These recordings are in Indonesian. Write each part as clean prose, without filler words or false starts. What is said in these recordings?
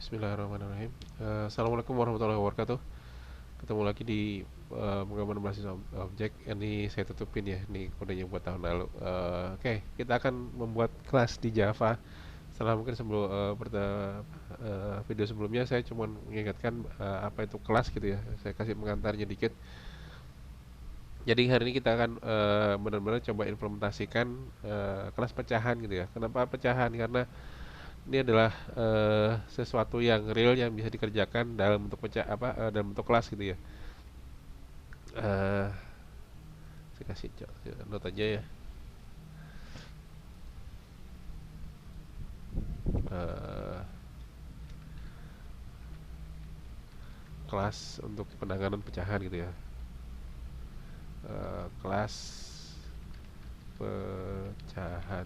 Bismillahirrahmanirrahim. Assalamualaikum warahmatullahi wabarakatuh. Ketemu lagi di pengembangan berbasis objek. Ini saya tutupin ya. Ini kodenya buat tahun lalu. Oke, kita akan membuat kelas di Java. Setelah mungkin sebelum video sebelumnya saya cuma mengingatkan apa itu kelas gitu ya. Saya kasih pengantarnya dikit. Jadi hari ini kita akan benar-benar coba implementasikan kelas pecahan gitu ya. Kenapa pecahan? Karena ini adalah sesuatu yang real yang bisa dikerjakan dalam bentuk dalam bentuk kelas gitu ya. Eh, saya kasih note aja ya. Eh, kelas untuk penanganan pecahan gitu ya. Kelas pecahan.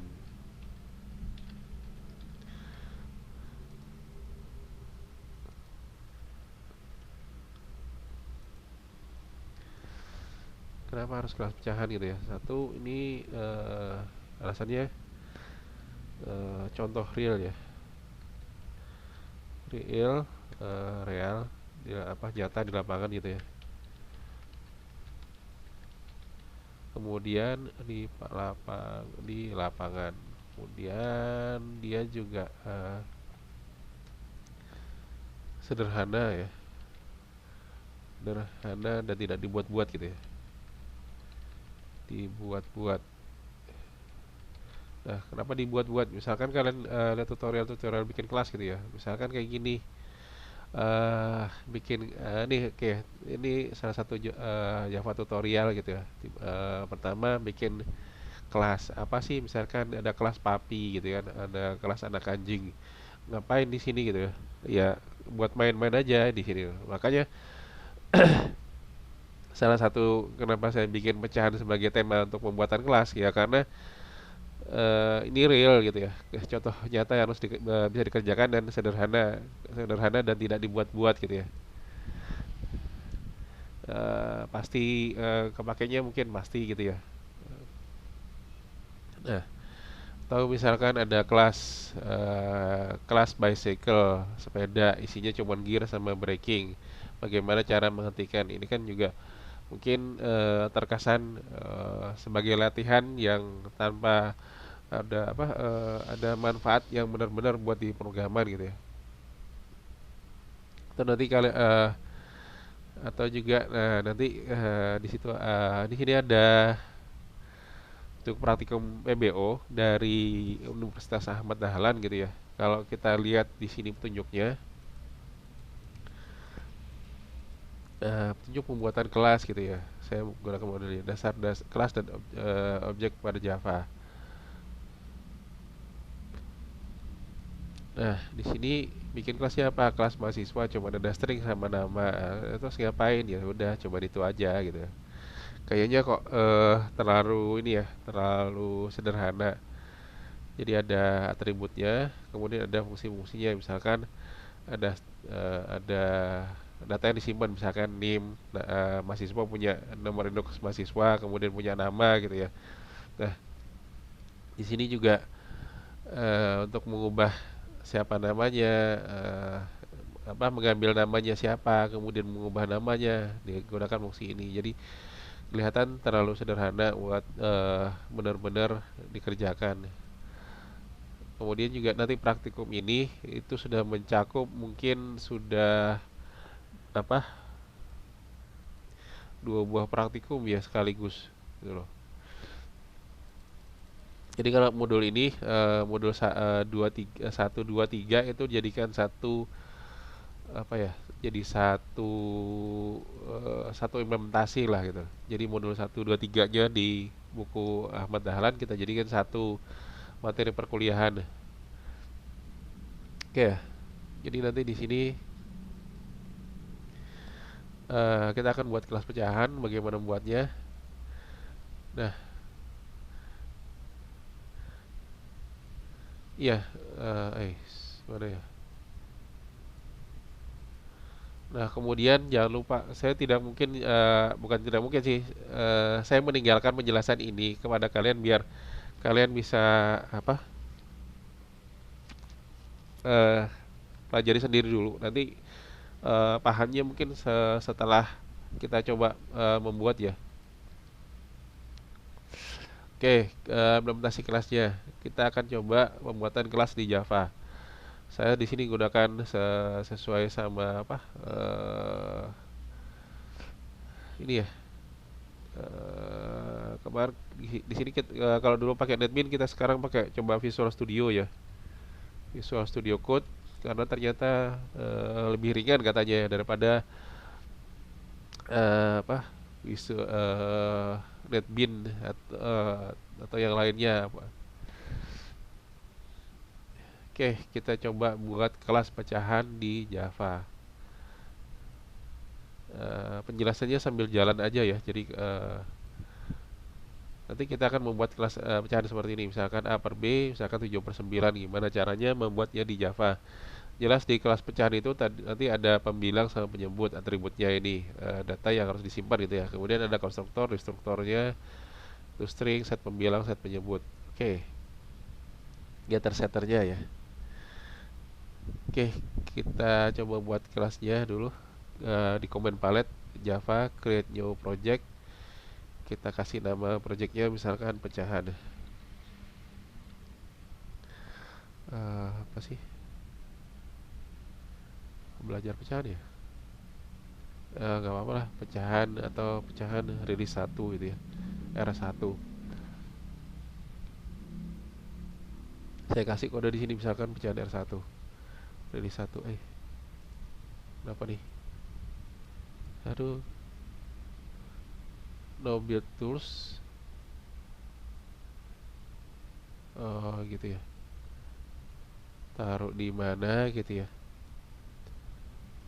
Kenapa harus kelas pecahan gitu ya? Satu, ini alasannya contoh real ya. Real, real, nyata di lapangan gitu ya. Kemudian di lapangan, kemudian dia juga sederhana ya, sederhana dan tidak dibuat-buat gitu ya, dibuat-buat. Nah, kenapa dibuat-buat? Misalkan kalian lihat tutorial-tutorial bikin kelas gitu ya, misalkan kayak gini, bikin nih, oke, ini salah satu Java tutorial gitu ya. Pertama bikin kelas apa sih, misalkan ada kelas papi gitu kan, ada kelas anak anjing, ngapain di sini gitu ya. Ya buat main-main aja di sini, makanya salah satu kenapa saya bikin pecahan sebagai tema untuk pembuatan kelas ya, karena ini real gitu ya, contoh nyata yang bisa dikerjakan dan sederhana sederhana dan tidak dibuat-buat gitu ya. Pasti kepakainya mungkin pasti gitu ya. Nah, atau misalkan ada kelas bicycle, sepeda, isinya cuma gear sama braking. Bagaimana cara menghentikan? Ini kan juga mungkin terkesan sebagai latihan yang tanpa ada manfaat yang benar-benar buat di programan gitu ya. Atau nanti kali atau juga nanti di sini ada untuk praktikum PBO dari Universitas Ahmad Dahlan gitu ya. Kalau kita lihat di sini petunjuknya, petunjuk pembuatan kelas gitu ya. Saya menggunakan model ini, kelas dan objek pada Java. Nah, di sini bikin kelasnya apa? Kelas mahasiswa, cuma ada string sama nama. Terus ngapain ya? Udah, coba itu aja gitu. Kayaknya kok terlalu ini ya, terlalu sederhana. Jadi ada atributnya, kemudian ada fungsi-fungsinya. Misalkan ada data yang disimpan, misalkan NIM, mahasiswa punya nomor induk mahasiswa, kemudian punya nama gitu ya. Nah, di sini juga untuk mengubah siapa namanya, mengambil namanya siapa, kemudian mengubah namanya digunakan fungsi ini. Jadi kelihatan terlalu sederhana buat benar-benar dikerjakan. Kemudian juga nanti praktikum ini itu sudah mencakup, mungkin sudah apa dua buah praktikum ya sekaligus gitu loh. Jadi kalau modul ini modul 1 2 3 itu jadikan satu apa ya? Jadi satu implementasi lah gitu. Jadi modul 1 2 3-nya di buku Ahmad Dahlan kita jadikan satu materi perkuliahan. Oke ya. Jadi nanti di sini kita akan buat kelas pecahan, bagaimana membuatnya. Nah, iya, mana ya? Nah, kemudian jangan lupa, saya tidak mungkin, bukan tidak mungkin sih, saya meninggalkan penjelasan ini kepada kalian biar kalian bisa apa? eh, pelajari sendiri dulu. Nanti pahamnya mungkin setelah kita coba membuat ya. Oke, implementasi kelasnya. Kita akan coba pembuatan kelas di Java. Saya di sini gunakan sesuai sama apa? Ini ya. Kemarin di sini kalau dulu pakai NetBeans, kita sekarang pakai coba Visual Studio ya. Visual Studio Code karena ternyata lebih ringan katanya ya, daripada apa? NetBeans atau yang lainnya. Oke, kita coba buat kelas pecahan di Java. Penjelasannya sambil jalan aja ya. Jadi nanti kita akan membuat kelas pecahan seperti ini. Misalkan A per B, misalkan 7/9. Gimana caranya membuatnya di Java. Jelas di kelas pecahan itu nanti ada pembilang sama penyebut atributnya ini. Data yang harus disimpan gitu ya. Kemudian ada konstruktor, destruktornya, toString, set pembilang, set penyebut. Oke, getter-setternya ya. Oke, kita coba buat kelasnya dulu. Di command palette Java create new project, kita kasih nama projectnya misalkan pecahan. Apa sih, belajar pecahan ya, nggak apa-apa lah, pecahan atau pecahan rilis 1 gitu ya, R1. Saya kasih kode di sini misalkan pecahan R1 rilis 1. Kenapa nih, aduh, no build tools. Oh gitu ya, taruh di mana gitu ya.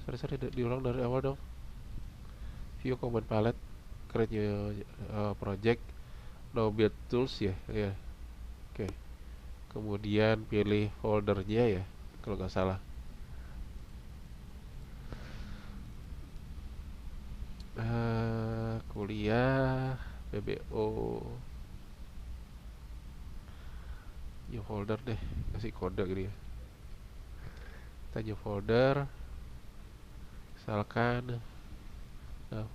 Sorry, diulang dari awal dong. View command palette, create new project, no build tools ya, ya. Oke, kemudian pilih foldernya ya, kalau nggak salah. Kuliah PBO, new folder deh, kasih kode gitu ya. Kita new folder, misalkan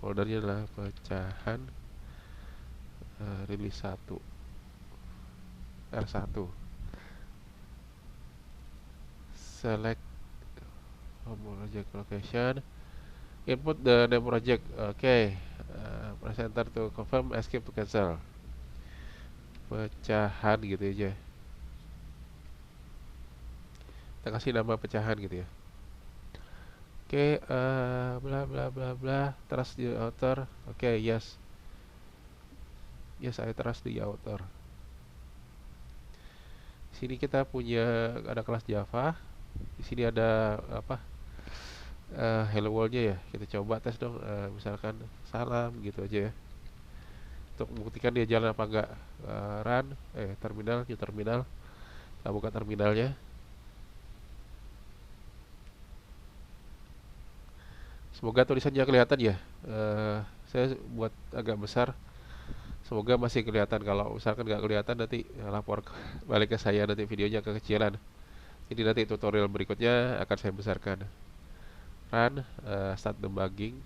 foldernya adalah pecahan rilis 1 R1. Select project location, input the name project. Oke, press enter to confirm, escape to cancel. Pecahan gitu aja, kita kasih nama pecahan gitu ya. Oke, bla bla bla bla, trust the author. Oke, yes, I trust the author. Di sini kita punya ada kelas Java. Di sini ada apa? Hello world-nya ya. Kita coba tes dong. Misalkan salam gitu aja ya. Untuk membuktikan dia jalan apa enggak. Run, terminal, new terminal. Kita buka terminalnya. Semoga tulisannya kelihatan ya. Saya buat agak besar. Semoga masih kelihatan. Kalau misalkan nggak kelihatan, nanti lapor balik ke saya, nanti videonya kekecilan. Jadi nanti tutorial berikutnya akan saya besarkan. Run, start debugging.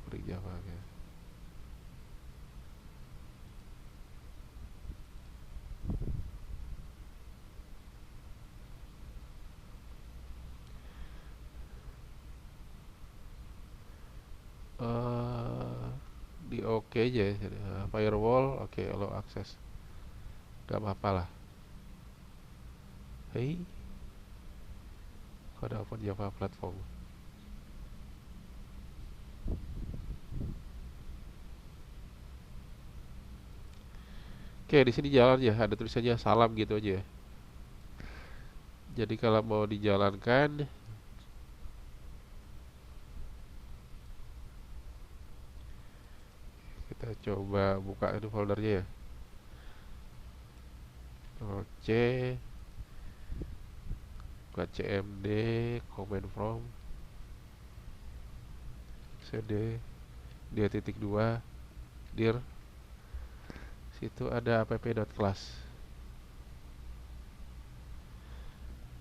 Beri Java ya. Di oke aja ya. Firewall oke, allow access, gak apa-apa lah. Hei, kode open Java platform. Oke, di sini jalan ya, ada tulisannya salam gitu aja ya. Jadi kalau mau dijalankan, kita coba buka ini foldernya ya. C, buka cmd, command from, cd, dia titik 2, dir. Situ ada app.class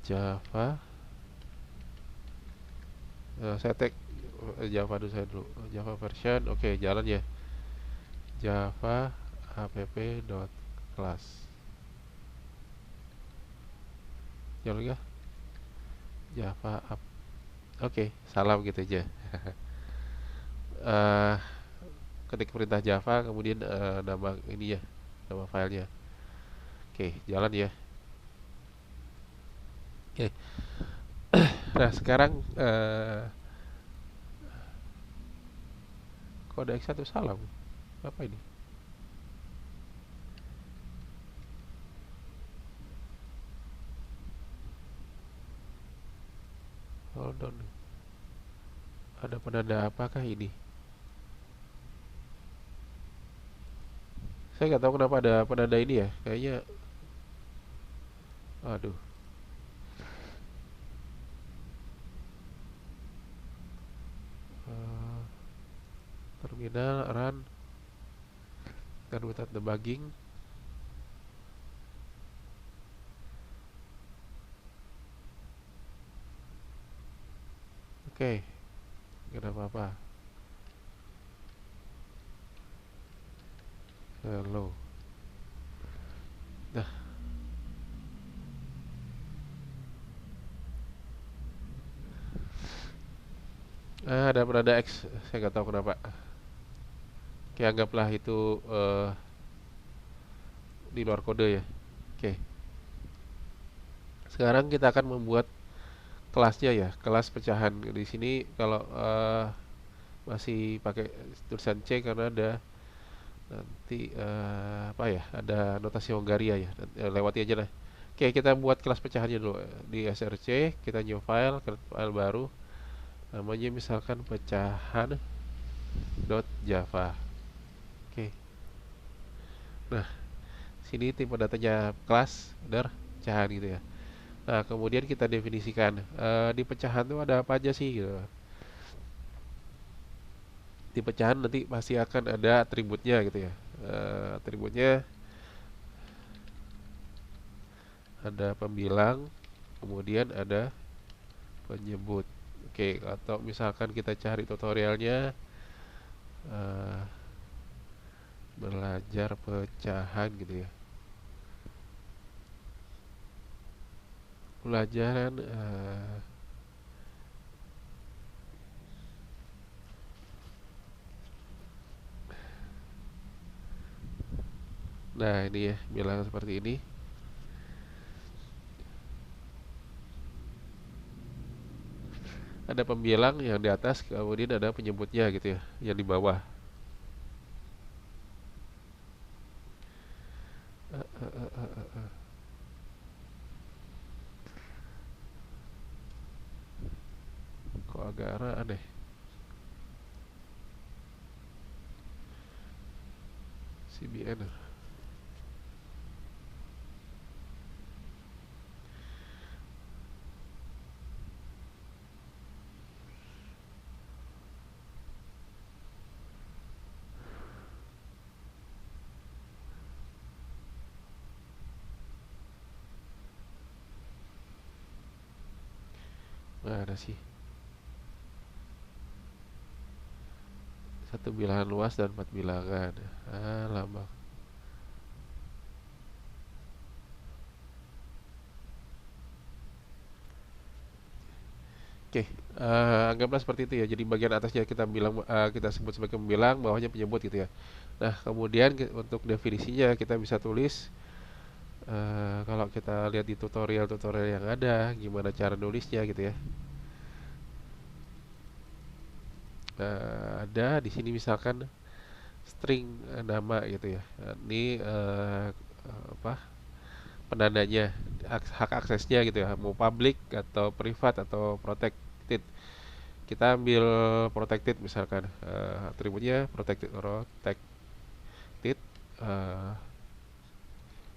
Java. Saya tag Java dulu, saya dulu Java version. Oke, jalan ya. Java app.class jalan nggak? Java app. Oke, salam gitu aja. eh Ketik perintah Java, kemudian nama ini ya, nama filenya. Oke, jalan ya. Oke. Nah, sekarang kode X1 salam. Apa ini? Hold on. Ada penanda apakah ini? Saya nggak tahu kenapa ada penanda ini ya. Kayaknya, aduh. Eh, Terminal run kan without debugging. Oke, nggak ada apa-apa. Hello. Nah, ada penanda X. Saya nggak tahu kenapa. Oke, anggaplah itu di luar kode ya. Oke, sekarang kita akan membuat kelasnya ya, kelas pecahan. Di sini kalau masih pakai tulisan C karena ada nanti apa ya, ada notasi Hongaria ya. Lewati aja lah. Oke, kita buat kelas pecahannya dulu. Di src kita new file, create file baru, namanya misalkan pecahan .java. Oke, nah sini tipe datanya kelas dar pecahan gitu ya. Nah, kemudian kita definisikan di pecahan itu ada apa aja sih gitu. Di pecahan nanti pasti akan ada atributnya gitu ya. Atributnya ada pembilang, kemudian ada penyebut. Oke, atau misalkan kita cari tutorialnya eh, belajar pecahan gitu ya. Pelajaran nah ini ya, bilang seperti ini. Ada pembilang yang di atas, kemudian ada penyebutnya gitu ya, yang di bawah. Eh, eh, eh, eh, eh. Kok agak aneh. CBN. Nah, ada sih. Satu bilangan luas dan empat bilangan. Lama. Oke, anggaplah seperti itu ya. Jadi bagian atasnya kita bilang kita sebut sebagai pembilang, bawahnya penyebut gitu ya. Nah, kemudian untuk definisinya kita bisa tulis kalau kita lihat di tutorial-tutorial yang ada, gimana cara nulisnya gitu ya. Ada di sini misalkan string nama gitu ya. Ini apa? Penandanya, hak aksesnya gitu ya. Mau public atau private atau protected. Kita ambil protected misalkan atributnya protected eh,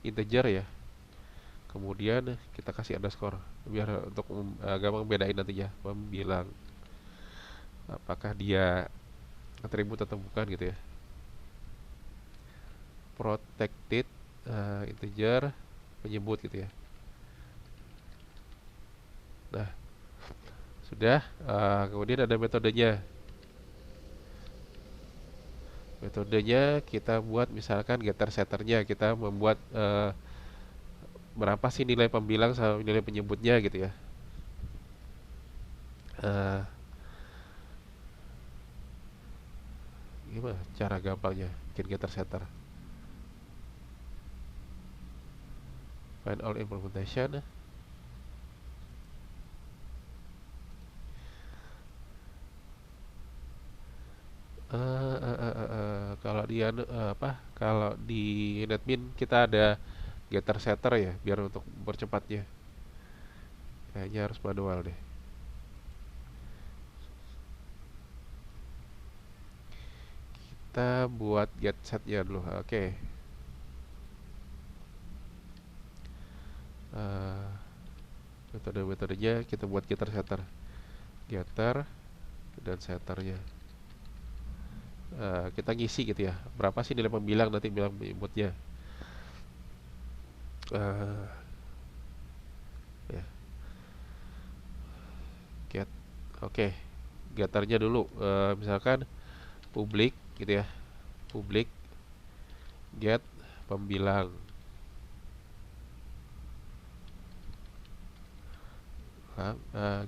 integer ya. Kemudian kita kasih underscore biar untuk gampang bedain nantinya bilang apakah dia atribut atau bukan gitu ya. protected integer penyebut gitu ya. Nah, sudah. Kemudian ada metodenya. Metodenya kita buat misalkan getter setternya, kita membuat berapa sih nilai pembilang sama nilai penyebutnya gitu ya. Eh, Gimana cara gampangnya bikin getter setter? Find all implementation. Kalau di kalau di NetBeans kita ada getter setter ya, biar untuk percepatnya. Kayaknya harus manual deh. Kita buat get setnya dulu. Oke. Metode-metodenya kita buat getter setter. Getter dan setternya. Kita ngisi gitu ya. Berapa sih nilai pembilang nanti bilang penyebutnya. Ya, get. Oke. Getternya dulu. Misalkan publik gitu ya. Publik get pembilang.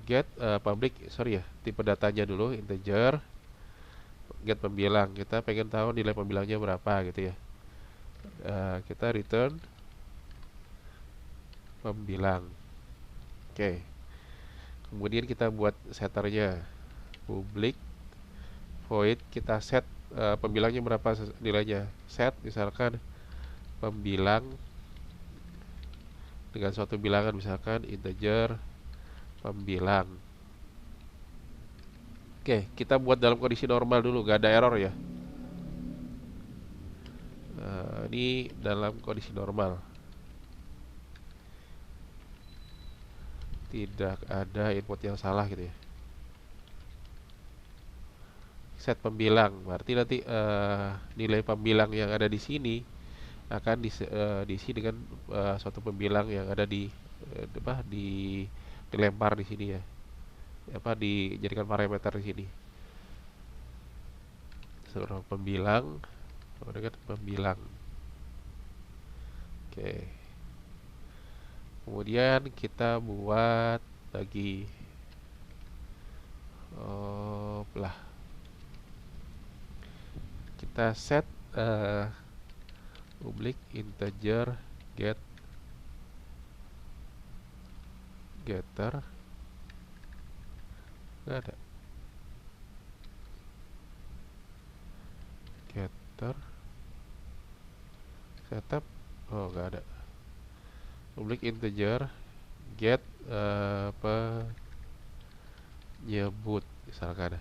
Get public, sorry ya, tipe datanya dulu integer, get pembilang. Kita pengen tahu nilai pembilangnya berapa gitu ya. Kita return pembilang. Oke. Kemudian kita buat setternya. Public void, kita set pembilangnya berapa nilainya. Set misalkan pembilang dengan suatu bilangan, misalkan integer pembilang. Oke, kita buat dalam kondisi normal dulu, gak ada error ya. Ini dalam kondisi normal, tidak ada input yang salah gitu ya. Set pembilang, berarti nanti nilai pembilang yang ada di sini akan diisi dengan suatu pembilang yang ada di dilempar di sini ya, dijadikan parameter di sini. Seorang pembilang, dengan pembilang. Oke. Kemudian kita buat lagi kita set public integer getter nggak ada, getter setup, nggak ada. Public integer get penyebut misalkan,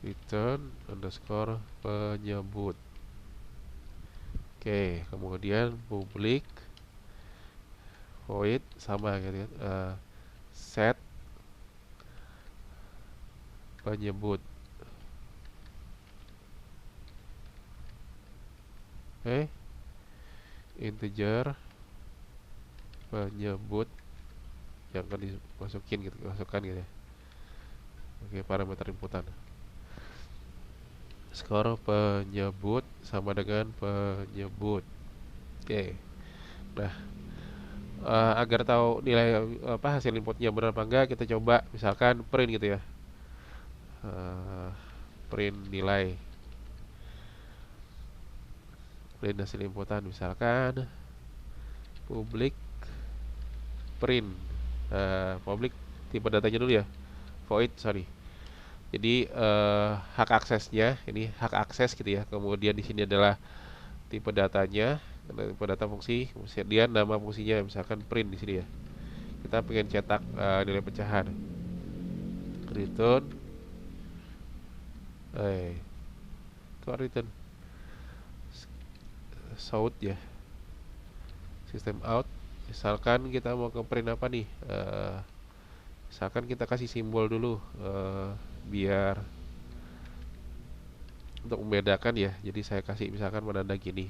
return underscore penyebut. Oke, kemudian public void sama gitu kan, set penyebut. Oke, integer penyebut yang akan dimasukin gitu, masukkan gitu ya. Oke, parameter inputan. Skor penyebut sama dengan penyebut. Oke. Nah, agar tahu nilai hasil inputnya benar apa enggak, kita coba misalkan print gitu ya. Print nilai, print hasil inputan, misalkan public print public tipe datanya dulu ya, void, sorry. Jadi hak aksesnya ini hak akses gitu ya. Kemudian di sini adalah tipe datanya, tipe data fungsi, kemudian nama fungsinya misalkan print di sini ya. Kita pengen cetak nilai pecahan, return return out ya, system out. Misalkan kita mau ke print apa nih, misalkan kita kasih simbol dulu, biar untuk membedakan ya. Jadi saya kasih misalkan penanda gini,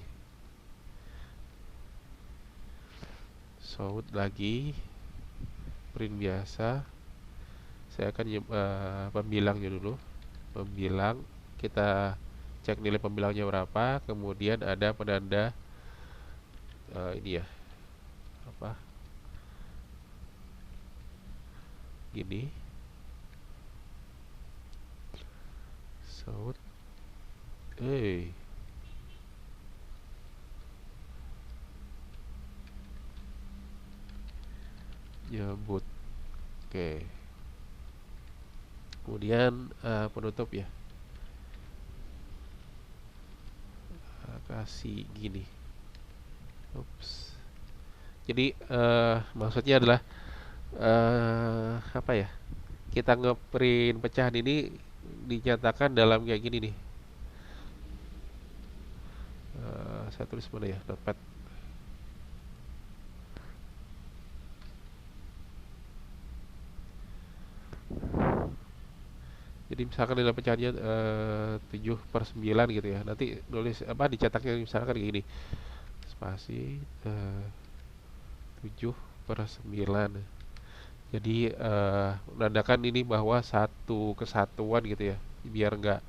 shout lagi, print biasa. Saya akan pembilangnya dulu. Pembilang, kita cek nilai pembilangnya berapa, kemudian ada penanda ini ya, apa, gini, shout, eh, nyebut. Oke, kemudian penutup ya. Kasih gini. Ups. Jadi maksudnya adalah apa ya? Kita ngeprint pecahan ini dinyatakan dalam kayak gini nih. Saya tulis mana ya? Notepad. Jadi misalkan nilai pecahannya 7/9 gitu ya. Nanti nulis apa dicetaknya misalkan kayak gini. Spasi 7/9. Jadi menandakan ini bahwa satu kesatuan gitu ya. Biar nggak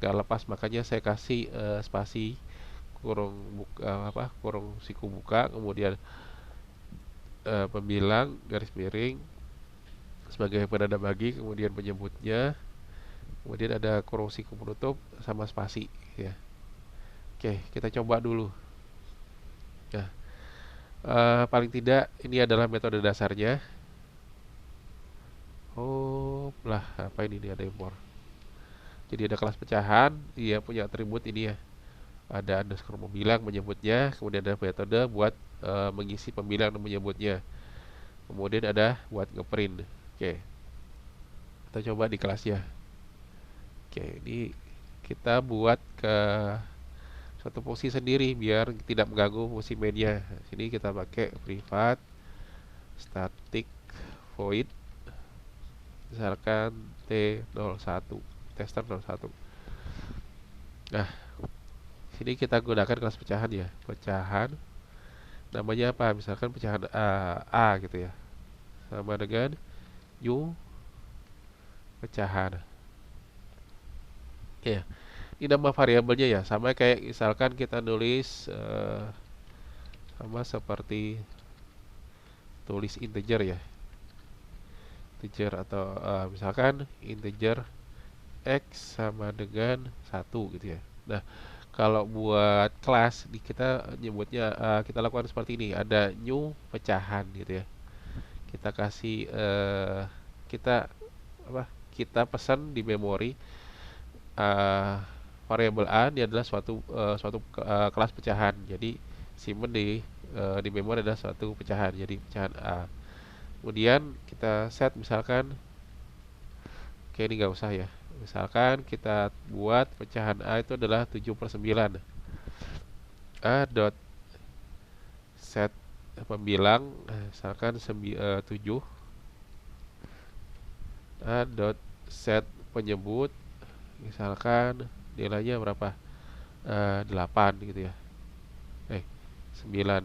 lepas, makanya saya kasih spasi kurung buka apa kurung siku buka, kemudian pembilang garis miring sebagai penanda bagi, kemudian penyebutnya, kemudian ada kurung siku penutup sama spasi ya. Oke, kita coba dulu. Nah, paling tidak ini adalah metode dasarnya. Oh lah, apa ini nih, ada impor. Jadi ada kelas pecahan, dia punya atribut ini ya. Ada underscore pembilang menyebutnya, kemudian ada metode buat mengisi pembilang dan menyebutnya. Kemudian ada buat ngeprint. Oke, kita coba di kelas ya. Oke, ini kita buat ke suatu fungsi sendiri biar tidak mengganggu fungsi mainnya. Sini kita pakai privat static void, misalkan T01, tester 01. Nah, sini kita gunakan kelas pecahan ya. Pecahan namanya apa? Misalkan pecahan A gitu ya. Sama dengan new pecahan. Ya, ini nama variabelnya ya. Sama kayak misalkan kita nulis sama seperti tulis integer ya. Integer atau misalkan integer X sama dengan 1 gitu ya. Nah, kalau buat kelas kita nyebutnya kita lakukan seperti ini, ada new pecahan gitu ya. Kita kasih kita apa? Kita pesan di memori uh, variabel A ini adalah suatu kelas pecahan. Jadi simpen di memori adalah suatu pecahan. Jadi pecahan A. Kemudian kita set misalkan, oke ini nggak usah ya. Misalkan kita buat pecahan A itu adalah 7/9. A dot set pembilang misalkan 7. A dot set penyebut misalkan nilainya berapa, 8 gitu ya, 9.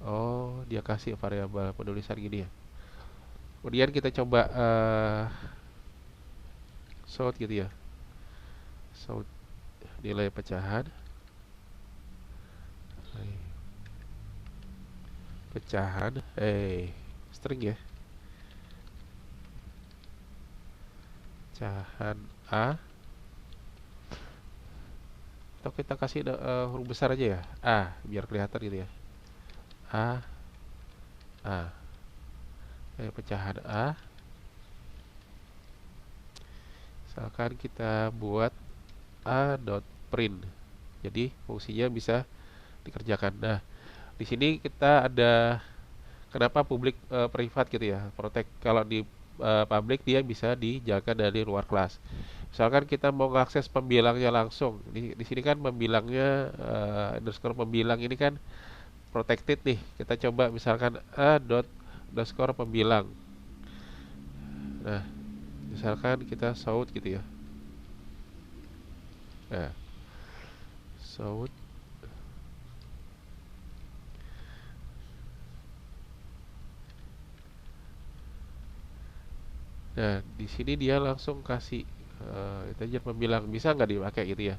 Oh, dia kasih variabel penulisan gini ya. Kemudian kita coba sort gitu ya. Sort nilai pecahan. Pecahan string ya. Pecahan A. Atau kita kasih huruf besar aja ya. A biar kelihatan gitu ya. A A. Pecahan A. Misalkan kita buat a.print. Jadi fungsinya bisa dikerjakan. Nah, di sini kita ada kenapa public privat gitu ya. Protect kalau di public dia bisa dijaga dari luar kelas. Misalkan kita mau mengakses pembilangnya langsung. Di sini kan pembilangnya underscore pembilang ini kan protected nih. Kita coba misalkan a.underscore pembilang. Nah, misalkan kita shout gitu ya. Nah, south. Nah, di sini dia langsung kasih integer pembilang, bisa nggak dipakai gitu ya.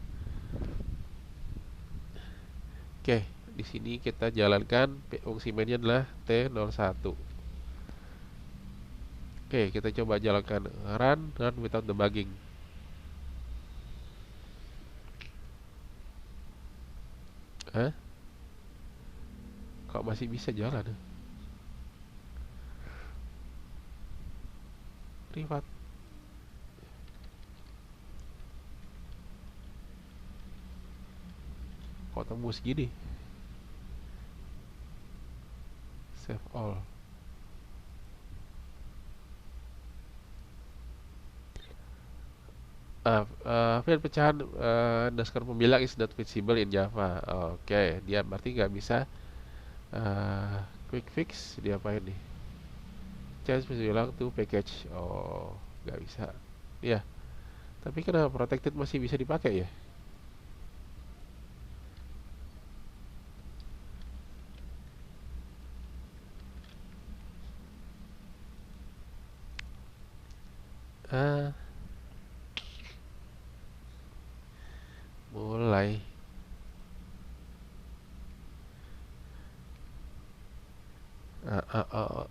Oke, di sini kita jalankan fungsi mainnya adalah T01. Oke, kita coba jalankan run without debugging. Hah? Kok masih bisa jalan? Privat. Kok tembus gini? Save all. Field pecahan underscore pembilang is not visible in Java. Oke, dia berarti nggak bisa quick fix. Dia apa ini? Change pembilang to package. Oh, nggak bisa. Ya, tapi kenapa protected masih bisa dipakai ya? Ah, mulai.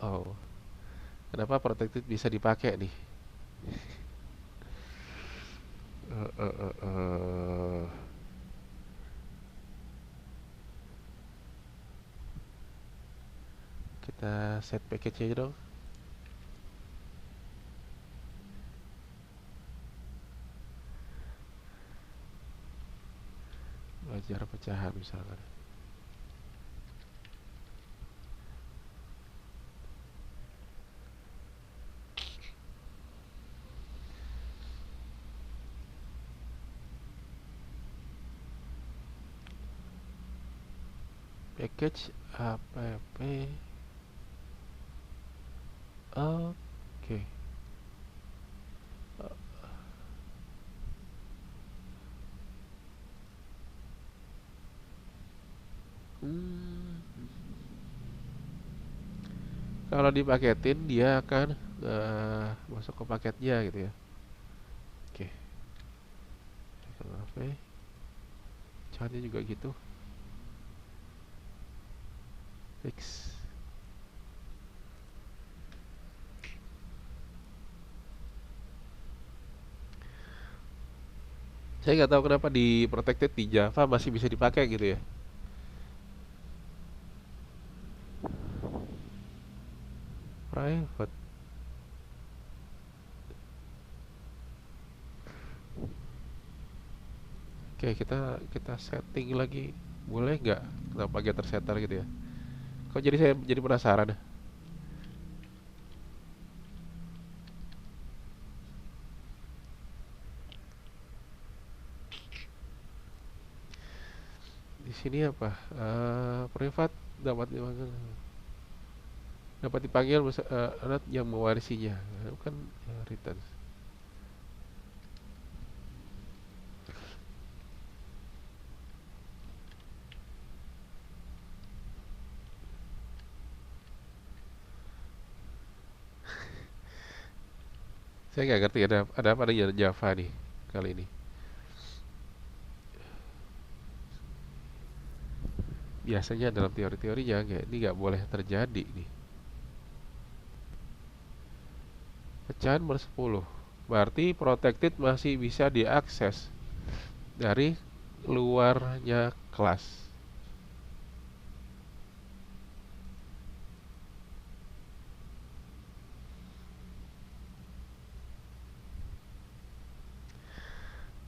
Oh. Kenapa protected bisa dipakai nih? Eh, eh, eh, eh. Kita set package aja dong. Belajar pecahan misalkan. Package app. Oke. Hmm. Kalau dipaketin dia akan masuk ke paketnya gitu ya. Oke. Apa? Caranya juga gitu. Fix. Saya nggak tahu kenapa di protected di Java masih bisa dipakai gitu ya. Private. Oke, kita setting lagi. Boleh nggak? Kenapa getter setter gitu ya? Kok jadi saya jadi penasaran? Di sini apa? Privat dapat dipanggil, anak yang mewarisinya. Bukan return. Saya nggak ngerti ada apa dengan Java nih kali ini. Biasanya dalam teori-teorinya ini nggak boleh terjadi nih. Pecahan bersepuluh. Berarti protected masih bisa diakses dari luarnya kelas.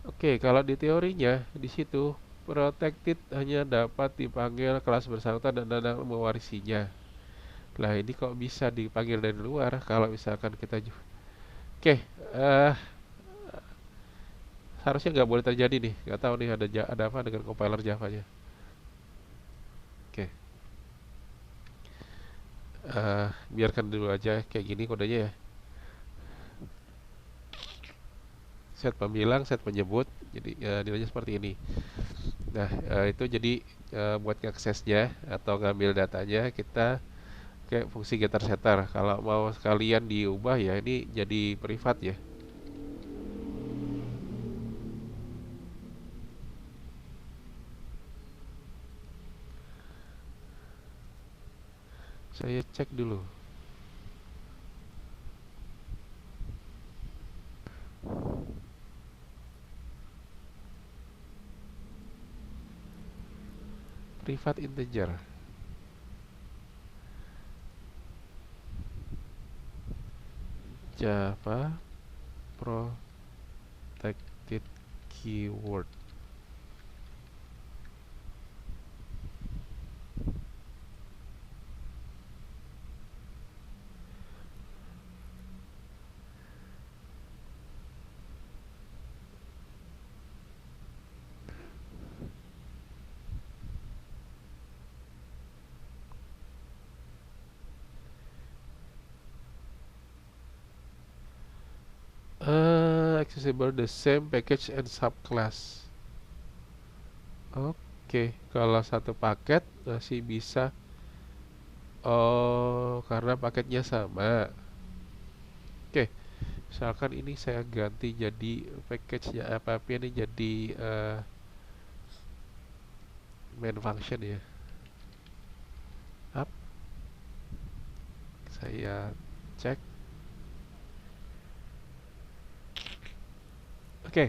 Oke, kalau di teorinya di situ protected hanya dapat dipanggil kelas bersangkutan dan anak mewarisinya. Lah ini kok bisa dipanggil dari luar kalau misalkan kita Oke, eh harusnya nggak boleh terjadi nih. Nggak tahu nih ada apa dengan compiler Java-nya. Oke, biarkan dulu aja kayak gini kodenya ya. set pembilang, set penyebut. Jadi nilainya seperti ini. Nah, itu jadi buat ngaksesnya atau ngambil datanya kita kayak fungsi getter setter. Kalau mau sekalian diubah ya ini jadi privat ya. Saya cek dulu. Privat integer. Java protected keyword. Accessible the same package and subclass. Oke, kalau satu paket masih bisa. Oh, karena paketnya sama. Oke, misalkan ini saya ganti jadi package-nya apa ini jadi main function ya. Up, saya cek. Oke.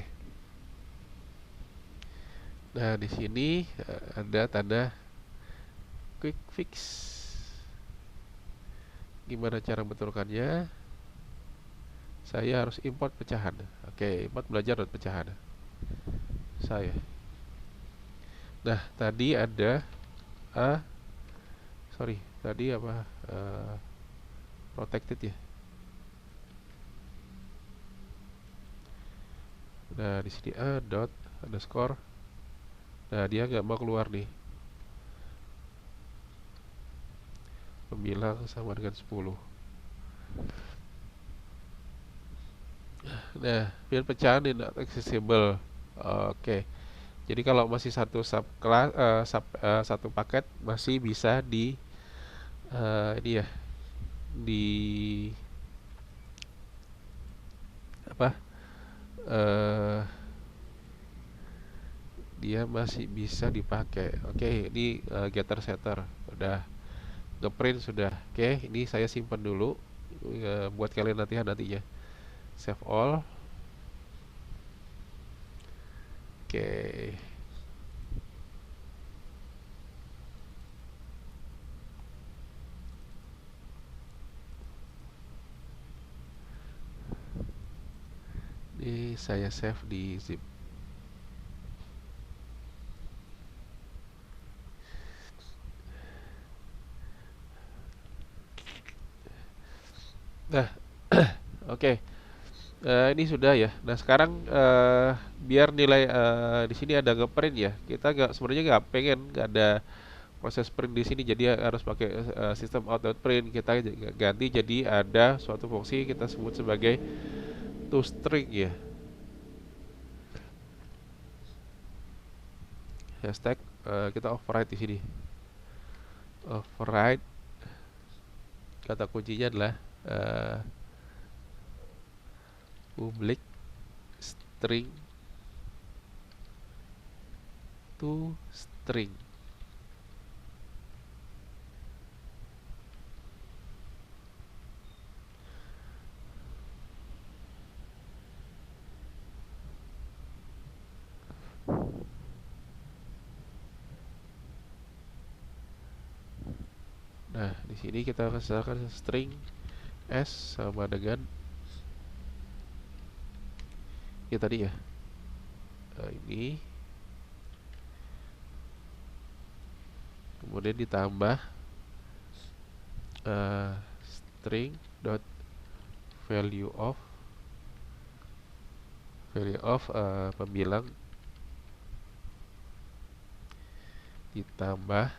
Nah, di sini ada tanda quick fix. Gimana cara betulkannya? Saya harus import pecahan. Oke, import belajar dan pecahan. Saya. Nah, tadi ada sorry, tadi apa? Protected ya. Nah, di sini a dot underscore. Nah, dia nggak mau keluar nih. Pembilang sama dengan 10. Nah, biar pecahan not accessible. Oke. Jadi kalau masih satu subclass satu paket masih bisa di ini ya, di apa? eh Dia masih bisa dipakai. Oke, ini getter setter udah ngeprint sudah. Oke, ini saya simpan dulu buat kalian nantinya. Save all. Oke. Ini saya save di zip. Nah, oke. Ini sudah ya. Nah, sekarang biar nilai di sini ada ngeprint ya. Kita sebenarnya nggak pengen nggak ada proses print di sini, jadi harus pakai sistem out.print. Kita ganti jadi ada suatu fungsi kita sebut sebagai toString ya. Hashtag kita override di sini. Override kata kuncinya adalah public string to string. Nah, di sini kita kasihkan string s sama dengan ya tadi ya. Ini kemudian ditambah string dot value of pembilang ditambah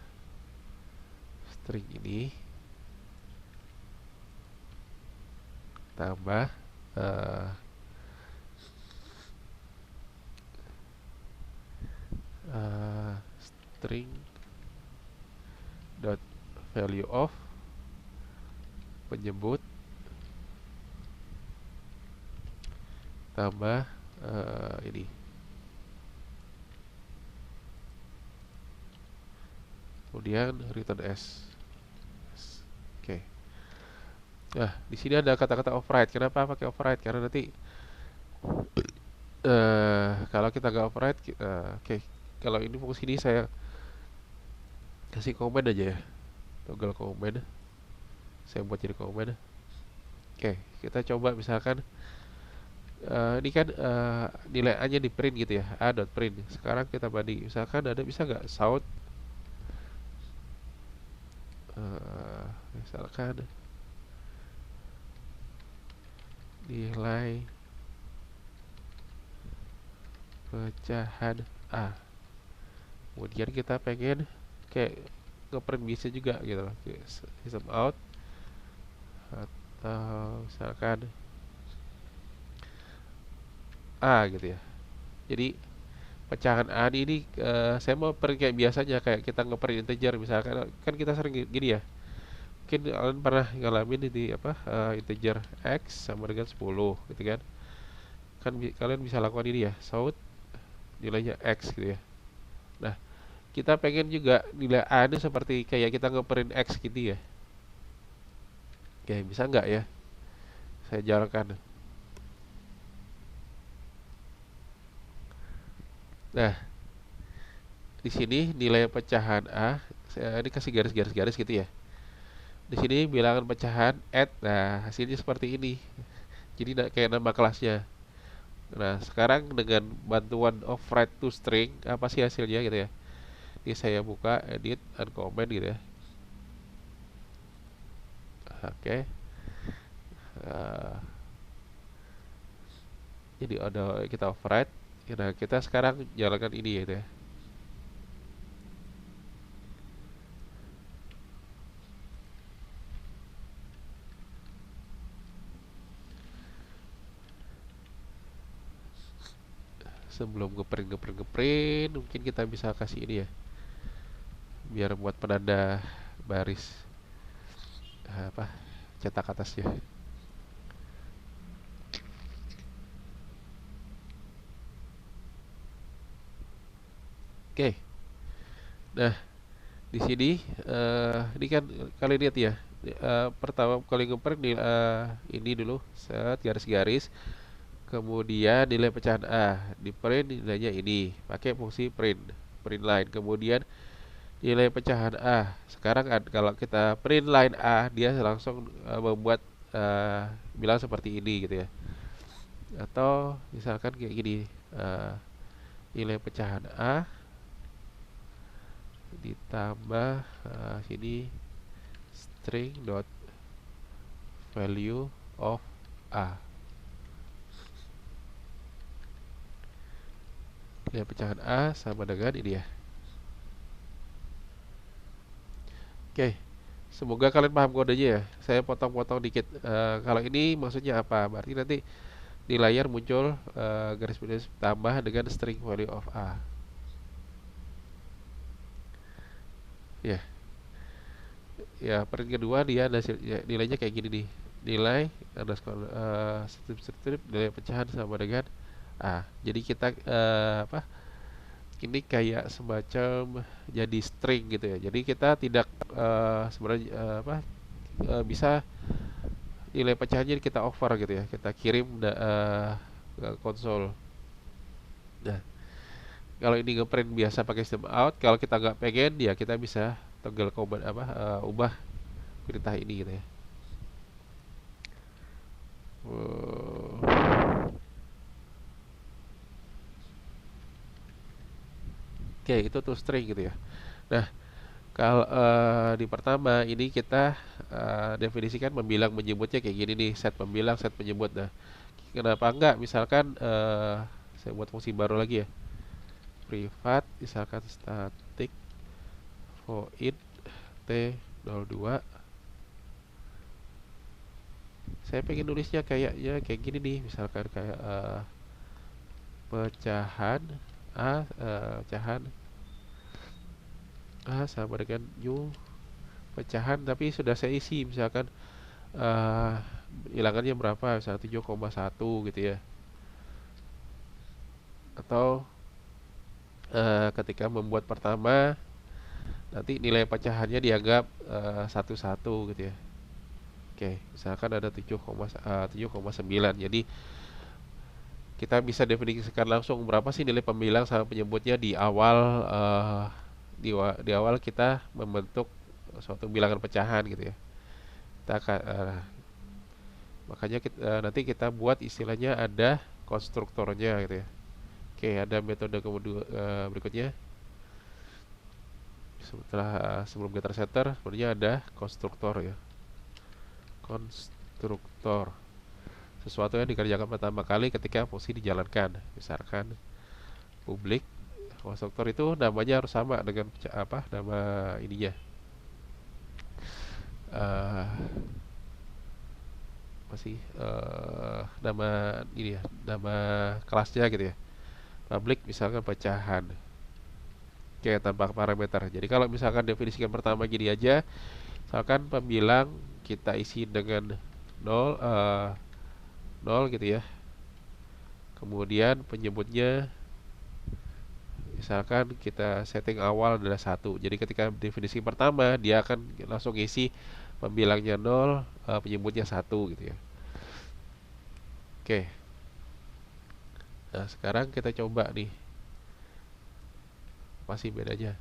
string ini tambah string dot value of penyebut tambah ini. Kemudian return s. Oke. Nah, di sini ada kata-kata override. Kenapa pakai override? Karena nanti kalau kita nggak override, oke. Kalau ini fungsi ini saya kasih comment aja ya. Toggle comment. Saya buat jadi comment. Oke, kita coba misalkan ini kan nilai A nya di print gitu ya, a dot print. Sekarang kita banding, misalkan ada, bisa nggak sound misalkan nilai pecahan A. Kemudian kita pengen kayak ngeprint bisa juga gitu loh, system out, atau misalkan A gitu ya. Jadi pecahan A ini saya mau print kayak biasanya, kayak kita ngeprint integer. Misalkan kan kita sering gini ya, mungkin kalian pernah ngalamin di apa, integer x sama dengan 10 gitu kan. Kalian bisa lakukan ini ya, south nilainya x gitu ya. Nah, kita pengen juga nilai A ini seperti kayak kita ngeprint x gitu ya. Oke, bisa nggak ya? Saya jalankan. Nah, di sini nilai pecahan A, saya ini kasih garis-garis gitu ya. Di sini bilangan pecahan add. Nah, hasilnya seperti ini. Jadi kayak nama kelasnya. Nah, sekarang dengan bantuan override to string, apa sih hasilnya gitu ya? Ini saya buka edit uncomment gitu ya. Oke. Jadi ada kita override. Nah, kita sekarang jalankan ini gitu ya. Sebelum ngeprint, mungkin kita bisa kasih ini ya, biar buat penanda baris apa, cetak atasnya. Oke. Nah, di sini ini kan kalian lihat ya, pertama kali ngeprint ini dulu set garis-garis, kemudian nilai pecahan A di print nilainya ini pakai fungsi print line. Kemudian nilai pecahan A sekarang kalau kita print line A, dia langsung membuat bilang seperti ini gitu ya. Atau misalkan kayak gini, nilai pecahan A ditambah sini string dot value of A. Nilai pecahan A sama dengan ini ya. Oke, semoga kalian paham kodenya ya. Saya potong-potong dikit. Kalau ini maksudnya apa? Berarti nanti di layar muncul garis tambah dengan string value of A. Ya, ya print kedua dia hasil ya, nilainya kayak gini nih. Nilai underscore strip nilai pecahan sama dengan A. Jadi kita apa? Ini kayak semacam jadi string gitu ya. Jadi kita tidak sebenarnya bisa nilai pecahannya kita over gitu ya. Kita kirim ke konsol. Nah, kalau ini ngeprint biasa pakai system out, kalau kita nggak pengen ya kita bisa toggle command ubah perintah ini gitu ya. Oke, itu tuh string gitu ya. Nah, kalau di pertama ini kita definisikan membilang menyebutnya kayak gini nih, set membilang, set penyebut. Nah, kenapa enggak? Misalkan saya buat fungsi baru lagi ya, privat, misalkan static void t02. Saya pengen nulisnya kayak gini nih, misalkan kayak pecahan A, pecahan sama dengan new pecahan tapi sudah saya isi, misalkan eh bilangannya berapa, misalnya 7,1 gitu ya. Atau ketika membuat pertama, nanti nilai pecahannya dianggap 1,1 gitu ya. Oke, misalkan ada 7,9. Jadi kita bisa definisikan langsung berapa sih nilai pembilang sama penyebutnya di awal, di awal kita membentuk suatu bilangan pecahan gitu ya. Makanya nanti kita buat istilahnya ada konstruktornya gitu ya. Oke, ada metode kedua, berikutnya sebelum getter setter sebenarnya ada konstruktor ya. Konstruktor sesuatu yang dikerjakan pertama kali ketika fungsi dijalankan. Misalkan publik, konstruktor itu namanya harus sama dengan nama ininya, eh nama ini ya, nama kelasnya gitu ya. Publik misalkan pecahan, kayak tanpa parameter. Jadi kalau misalkan definisikan pertama gini aja, misalkan pembilang kita isi dengan 0, 0 gitu ya. Kemudian penyebutnya misalkan kita setting awal adalah 1. Jadi ketika definisi pertama dia akan langsung isi pembilangnya 0, penyebutnya 1 gitu ya. Oke. Nah, sekarang kita coba nih. Masih bedanya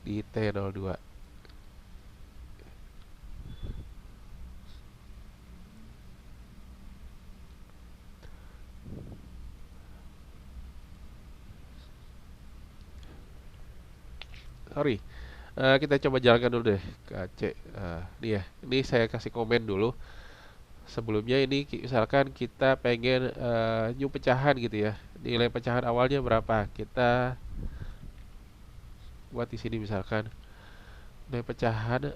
di T02. Sorry. Kita coba jalankan dulu deh ke Aceh. Nih ya, ini saya kasih komen dulu. Sebelumnya ini misalkan kita pengen new pecahan gitu ya. Nilai pecahan awalnya berapa? Kita buat di sini misalkan nilai pecahan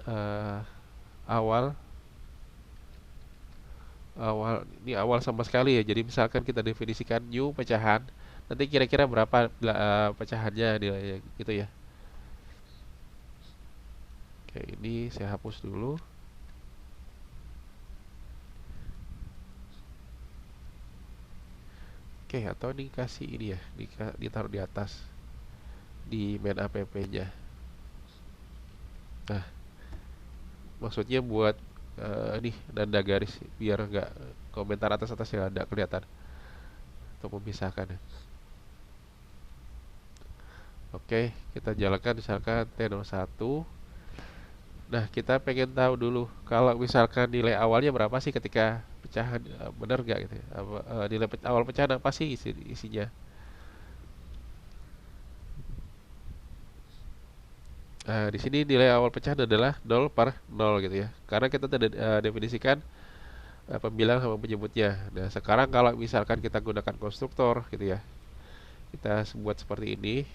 awal awal ini awal sama sekali ya. Jadi misalkan kita definisikan new pecahan, nanti kira-kira berapa pecahannya nilainya gitu ya. Oke, ini saya hapus dulu. Oke, atau ini kasih ini ya, ditaruh di atas di main app-nya. Nah, maksudnya buat nih nanda garis biar nggak komentar atas-atasnya ada kelihatan untuk memisahkan. Oke, kita jalankan misalkan T01. Nah, kita pengen tahu dulu kalau misalkan nilai awalnya berapa sih ketika pecahan, bener nggak gitu ya? Nilai awal pecahan apa sih isinya? Nah, di sini nilai awal pecahan adalah 0/0 gitu ya. Karena kita tidak definisikan pembilang sama penyebutnya. Nah, sekarang kalau misalkan kita gunakan konstruktor gitu ya. Kita buat seperti ini.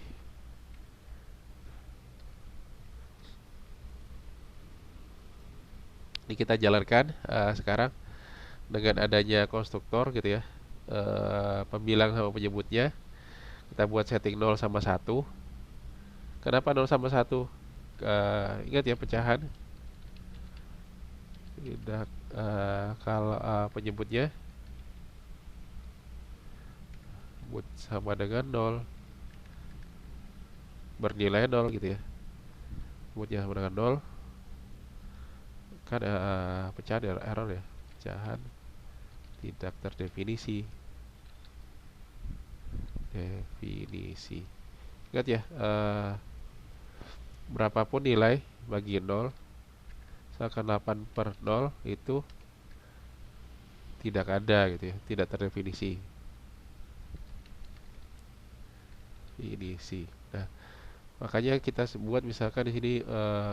Ini kita jalankan sekarang dengan adanya konstruktor gitu ya. Pembilang sama penyebutnya. Kita buat setting 0 sama 1. Kenapa 0 sama 1? Ingat ya pecahan. Tidak, kalau penyebutnya buat sama dengan 0, bernilai 0 gitu ya. Penyebutnya sama dengan 0, kan pecahan error ya. Pecahan tidak terdefinisi. Definisi. Ingat ya, berapapun nilai bagi 0, misalkan 8/0 itu tidak ada gitu ya, tidak terdefinisi. Definisi. Nah, makanya kita buat misalkan di sini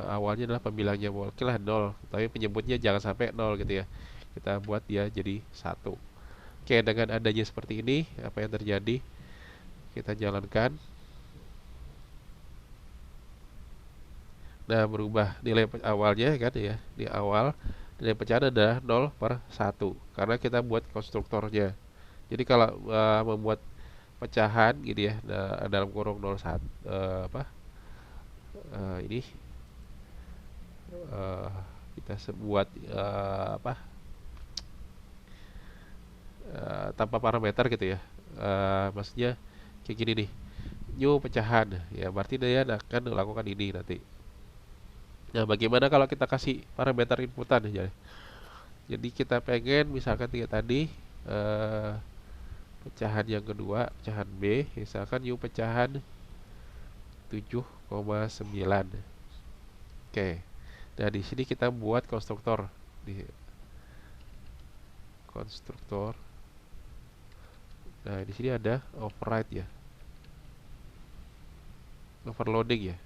awalnya adalah pembilangnya oke lah 0, tapi penyebutnya jangan sampai 0 gitu ya. Kita buat dia jadi 1. Oke, dengan adanya seperti ini, apa yang terjadi? Kita jalankan. Nah, berubah nilai awalnya kan ya. Di awal nilai pecahan adalah 0/1 karena kita buat konstruktornya. Jadi kalau membuat pecahan gitu ya, dalam kurung 01, ini eh, kita buat tanpa parameter gitu ya. Maksudnya kayak gini nih, new pecahan ya, berarti dia akan melakukan ini nanti. Nah, bagaimana kalau kita kasih parameter inputan ya? Jadi kita pengen misalkan tiga tadi, eh, pecahan yang kedua, pecahan B, misalkan new pecahan 7,9. Oke. Nah, di sini kita buat konstruktor di konstruktor. Nah, di sini ada override ya. Overloading ya.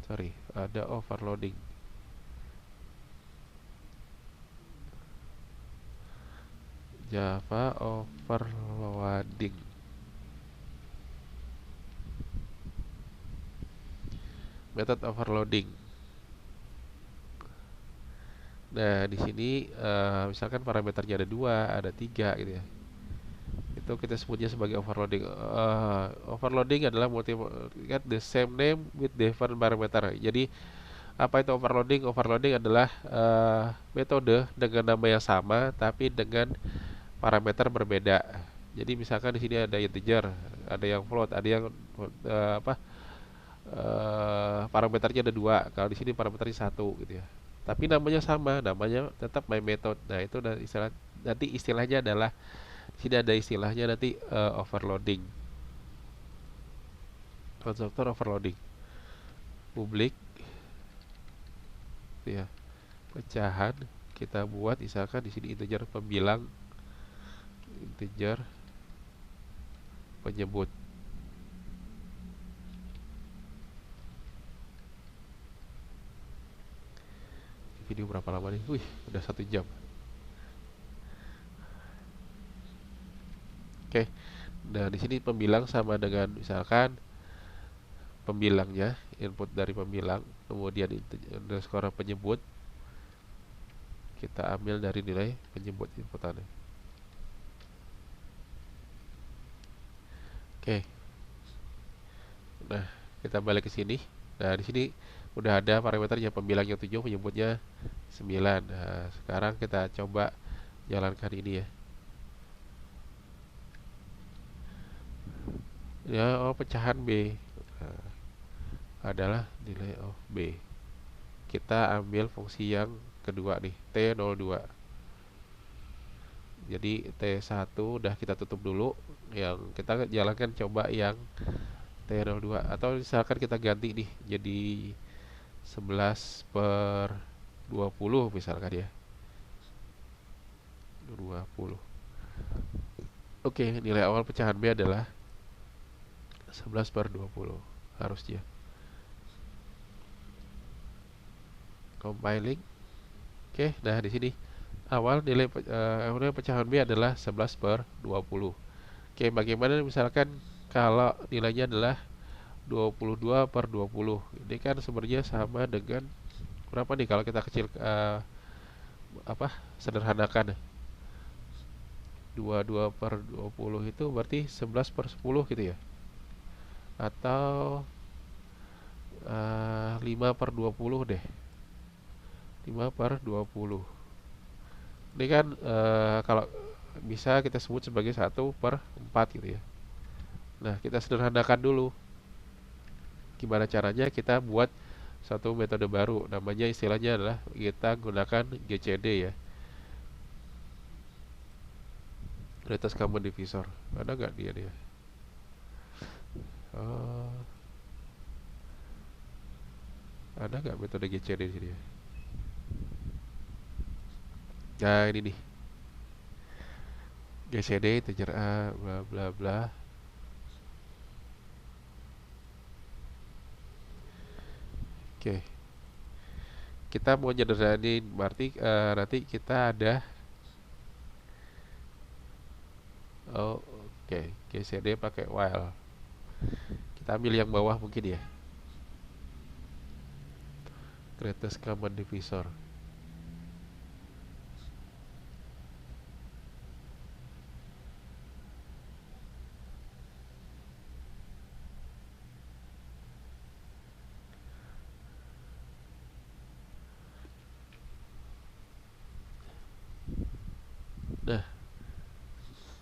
Sorry, ada overloading. Java overloading. Method overloading. Nah, di sini misalkan parameternya ada dua, ada tiga gitu ya. Itu kita sebutnya sebagai overloading. Overloading adalah get the same name with different parameter. Jadi apa itu overloading? Overloading adalah metode dengan nama yang sama tapi dengan parameter berbeda. Jadi misalkan di sini ada integer, ada yang float, ada yang parameternya ada dua. Kalau di sini parameternya satu gitu ya. Tapi namanya sama, namanya tetap my method. Nah, itu nanti istilahnya adalah di sini ada istilahnya nanti overloading. Konstruktor overloading. Publik ya. Pecahan kita buat misalkan di sini integer pembilang, integer penyebut. Video berapa lama nih? Wih, udah 1 jam. Oke. Nah, di sini pembilang sama dengan misalkan pembilangnya, input dari pembilang, kemudian underscore penyebut, kita ambil dari nilai penyebut inputannya. Oke. Nah, kita balik ke sini. Nah, di sini udah ada parameternya, pembilangnya 7, penyebutnya 9. Nah, sekarang kita coba jalankan ini ya. Ya, pecahan B adalah nilai of B. Kita ambil fungsi yang kedua nih, T02. Jadi T1 udah kita tutup dulu. Yang kita jalankan coba yang T02. Atau misalkan kita ganti nih jadi 11/20 misalkan ya. 20. Oke, nilai awal pecahan B adalah 11/20 harusnya. Compiling. Oke, nah di sini awal nilai pecahan B adalah 11/20. Oke, bagaimana misalkan kalau nilainya adalah 22/20? Ini kan sebenarnya sama dengan berapa nih kalau kita kecil sederhanakan. 22/20 itu berarti 11/10 gitu ya. Atau 5/20 deh. 5/20. Ini kan kalau bisa kita sebut sebagai 1/4 gitu ya. Nah, kita sederhanakan dulu. Gimana caranya kita buat satu metode baru. Namanya istilahnya adalah kita gunakan GCD ya. Greatest Common Divisor. Ada nggak dia? Oh, ada nggak metode GCD di sini ya? Nah, ini nih. GCD integer A bla bla bla. Oke. Kita mau nyederhanain berarti nanti kita ada oke, GCD pakai while. Kita ambil yang bawah mungkin ya. Greatest Common Divisor.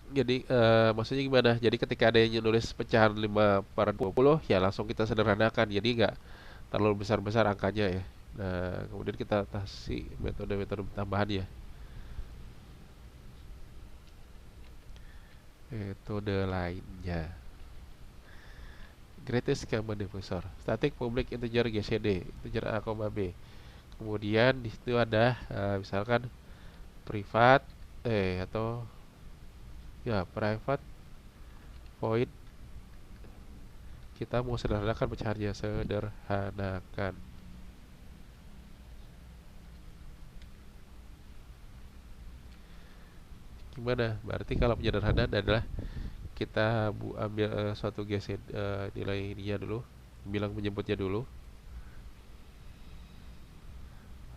Jadi maksudnya gimana? Jadi ketika ada yang nulis pecahan 5/20, ya langsung kita sederhanakan. Jadi nggak terlalu besar-besar angkanya ya. Nah, kemudian kita kasih metode-metode tambahan ya. Metode lainnya. Greatest common divisor. Static public integer GCD, integer A, B. Kemudian di situ ada misalkan privat atau ya private void. Kita mau sederhanakan pecahannya, sederhanakan. Gimana? Berarti kalau penyederhanaan adalah kita ambil suatu GC nilai ininya dulu, bilang menyebutnya dulu.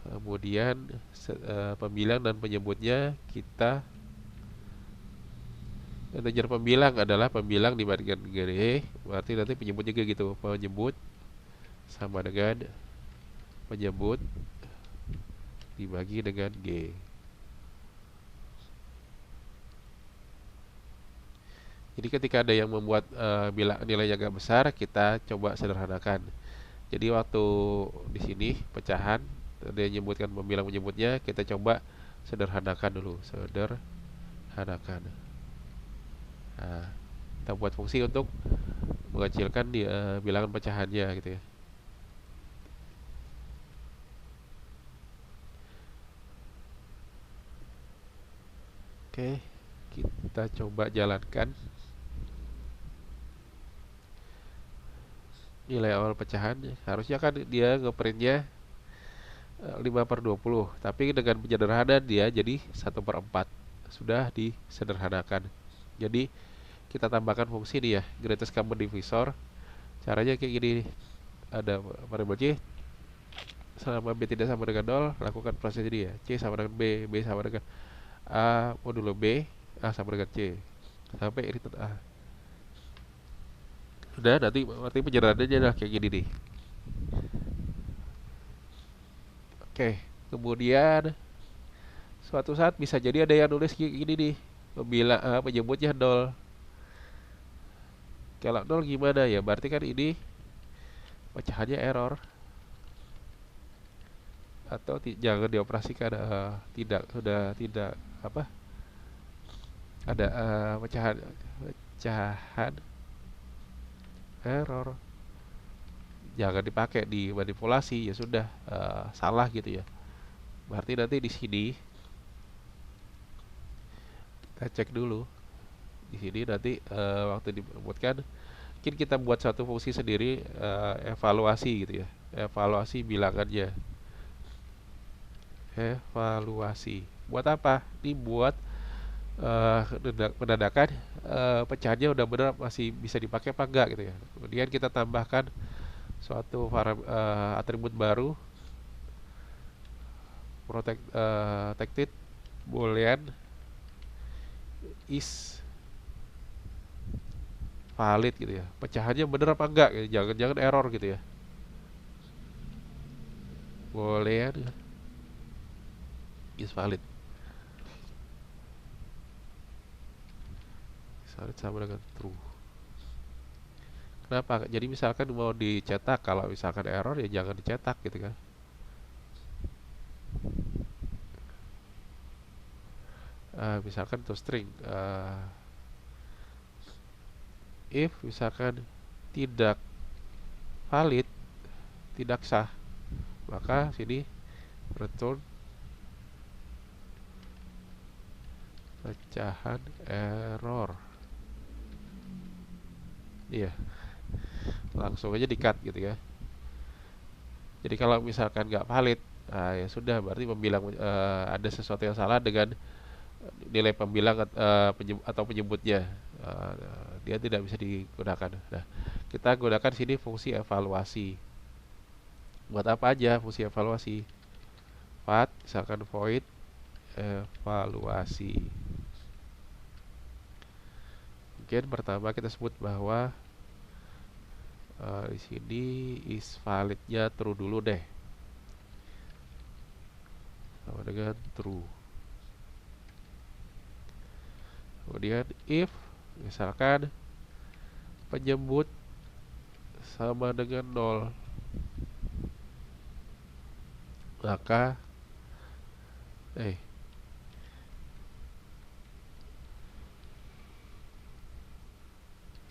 Kemudian pembilang dan penyebutnya kita integer pembilang adalah pembilang dibandingkan dengan berarti nanti penyebutnya kayak gitu. Penyebut sama dengan penyebut dibagi dengan G. Jadi ketika ada yang membuat bilang nilainya agak besar, kita coba sederhanakan. Jadi waktu di sini pecahan dia menyebutkan pembilang menyebutnya, kita coba sederhanakan dulu, sederhanakan. Nah, kita buat fungsi untuk mengecilkan di bilangan pecahannya gitu ya. Oke, kita coba jalankan nilai awal pecahan. Harusnya kan dia ngeprintnya 5/20, tapi dengan penyederhanaan dia jadi 1/4. Sudah disederhanakan. Jadi kita tambahkan fungsi nih ya, greatest common divisor. Caranya kayak gini, ada variabel C selama B tidak sama dengan 0, lakukan proses ini ya. C sama dengan B, B sama dengan A modulo B, A sama dengan C. Sampai ini A. Udah, nanti arti penjelasannya adalah kayak gini nih. Oke, kemudian suatu saat bisa jadi ada yang nulis kayak gini nih, menyebutnya 0. Kalau 0 gimana ya? Berarti kan ini pecahannya error atau jangan dioperasikan, tidak, sudah tidak apa? Ada pecahan pecahan error. Jangan dipakai di manipulasi, ya sudah salah gitu ya. Berarti nanti di sini kita cek dulu. Di sini nanti waktu dibuatkan mungkin kita buat satu fungsi sendiri, evaluasi gitu ya. Evaluasi bilangannya. Evaluasi. Buat apa? Ini buat menandakan pecahannya udah benar masih bisa dipakai apa enggak gitu ya. Kemudian kita tambahkan suatu atribut baru, protected boolean is valid gitu ya. Pecahannya bener apa enggak gitu. Jangan-jangan error gitu ya. Boolean is valid. Is valid sama dengan true. Kenapa? Jadi misalkan mau dicetak, kalau misalkan error ya jangan dicetak gitu kan. Misalkan to string, if misalkan tidak valid, tidak sah, maka sini return pecahan error. Iya, langsung aja di cut gitu ya. Jadi kalau misalkan nggak valid, ya sudah, berarti pembilang ada sesuatu yang salah dengan nilai pembilang atau penyebutnya. Eh, Dia tidak bisa digunakan. Nah, kita gunakan sini fungsi evaluasi. Buat apa aja fungsi evaluasi? Misalkan void evaluasi. Mungkin pertama kita sebut bahwa di sini is validnya true dulu deh, sama dengan true. Kemudian if misalkan penyebut sama dengan 0, maka eh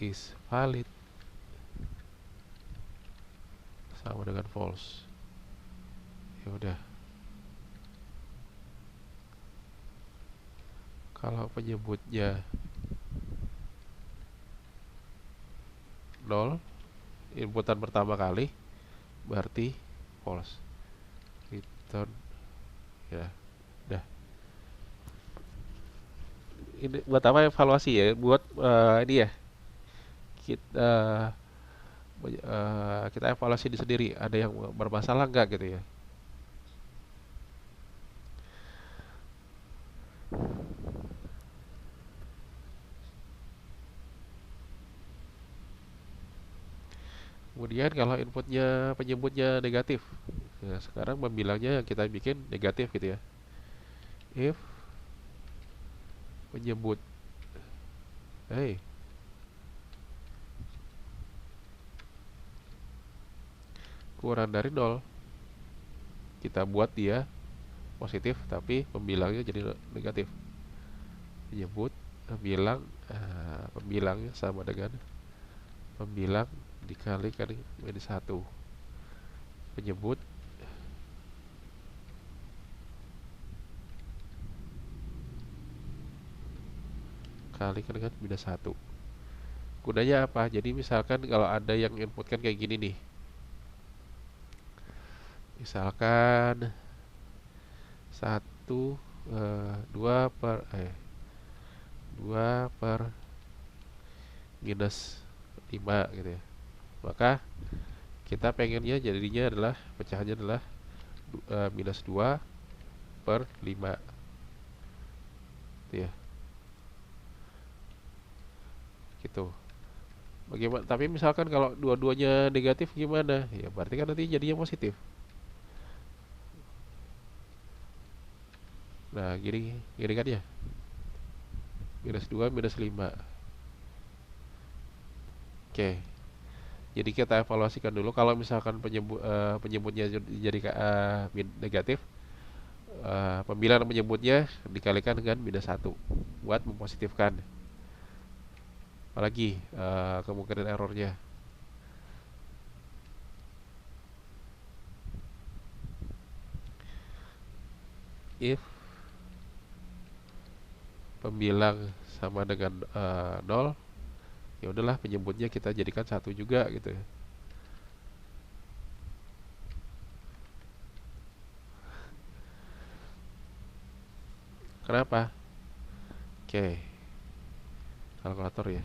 is valid sama dengan false. Ya udah. Kalau penyebutnya 0, inputan pertama kali, berarti false. Return. Ya, udah. Ini buat apa evaluasi ya? Buat ini ya. Kita kita evaluasi di sendiri. Ada yang bermasalah nggak gitu ya? Kemudian kalau inputnya penyebutnya negatif, nah sekarang membilangnya kita bikin negatif gitu ya. If penyebut, hey, kurang dari 0, kita buat dia positif tapi pembilangnya jadi negatif. Penyebut pembilang, pembilangnya sama dengan pembilang dikalikan minus 1. Penyebut kalikan dengan minus 1. Gunanya apa? Jadi misalkan kalau ada yang inputkan kayak gini nih. Misalkan 1 2 per 2 per minus 5 gitu ya. Maka kita pengennya jadinya adalah pecahannya adalah minus 2 per 5 gitu ya. Gitu. Bagaimana? Tapi misalkan kalau dua-duanya negatif gimana? Ya berarti kan nanti jadinya positif. Nah, gini kan ya. Minus 2 minus 5. Oke. Jadi kita evaluasikan dulu kalau misalkan penyebutnya jadi negatif, pembilang penyebutnya dikalikan dengan minus 1 buat mempositifkan. Apalagi kemungkinan errornya. If pembilang sama dengan 0, ya udahlah penyebutnya kita jadikan 1 juga gitu ya. Kenapa? Oke, kalkulator ya.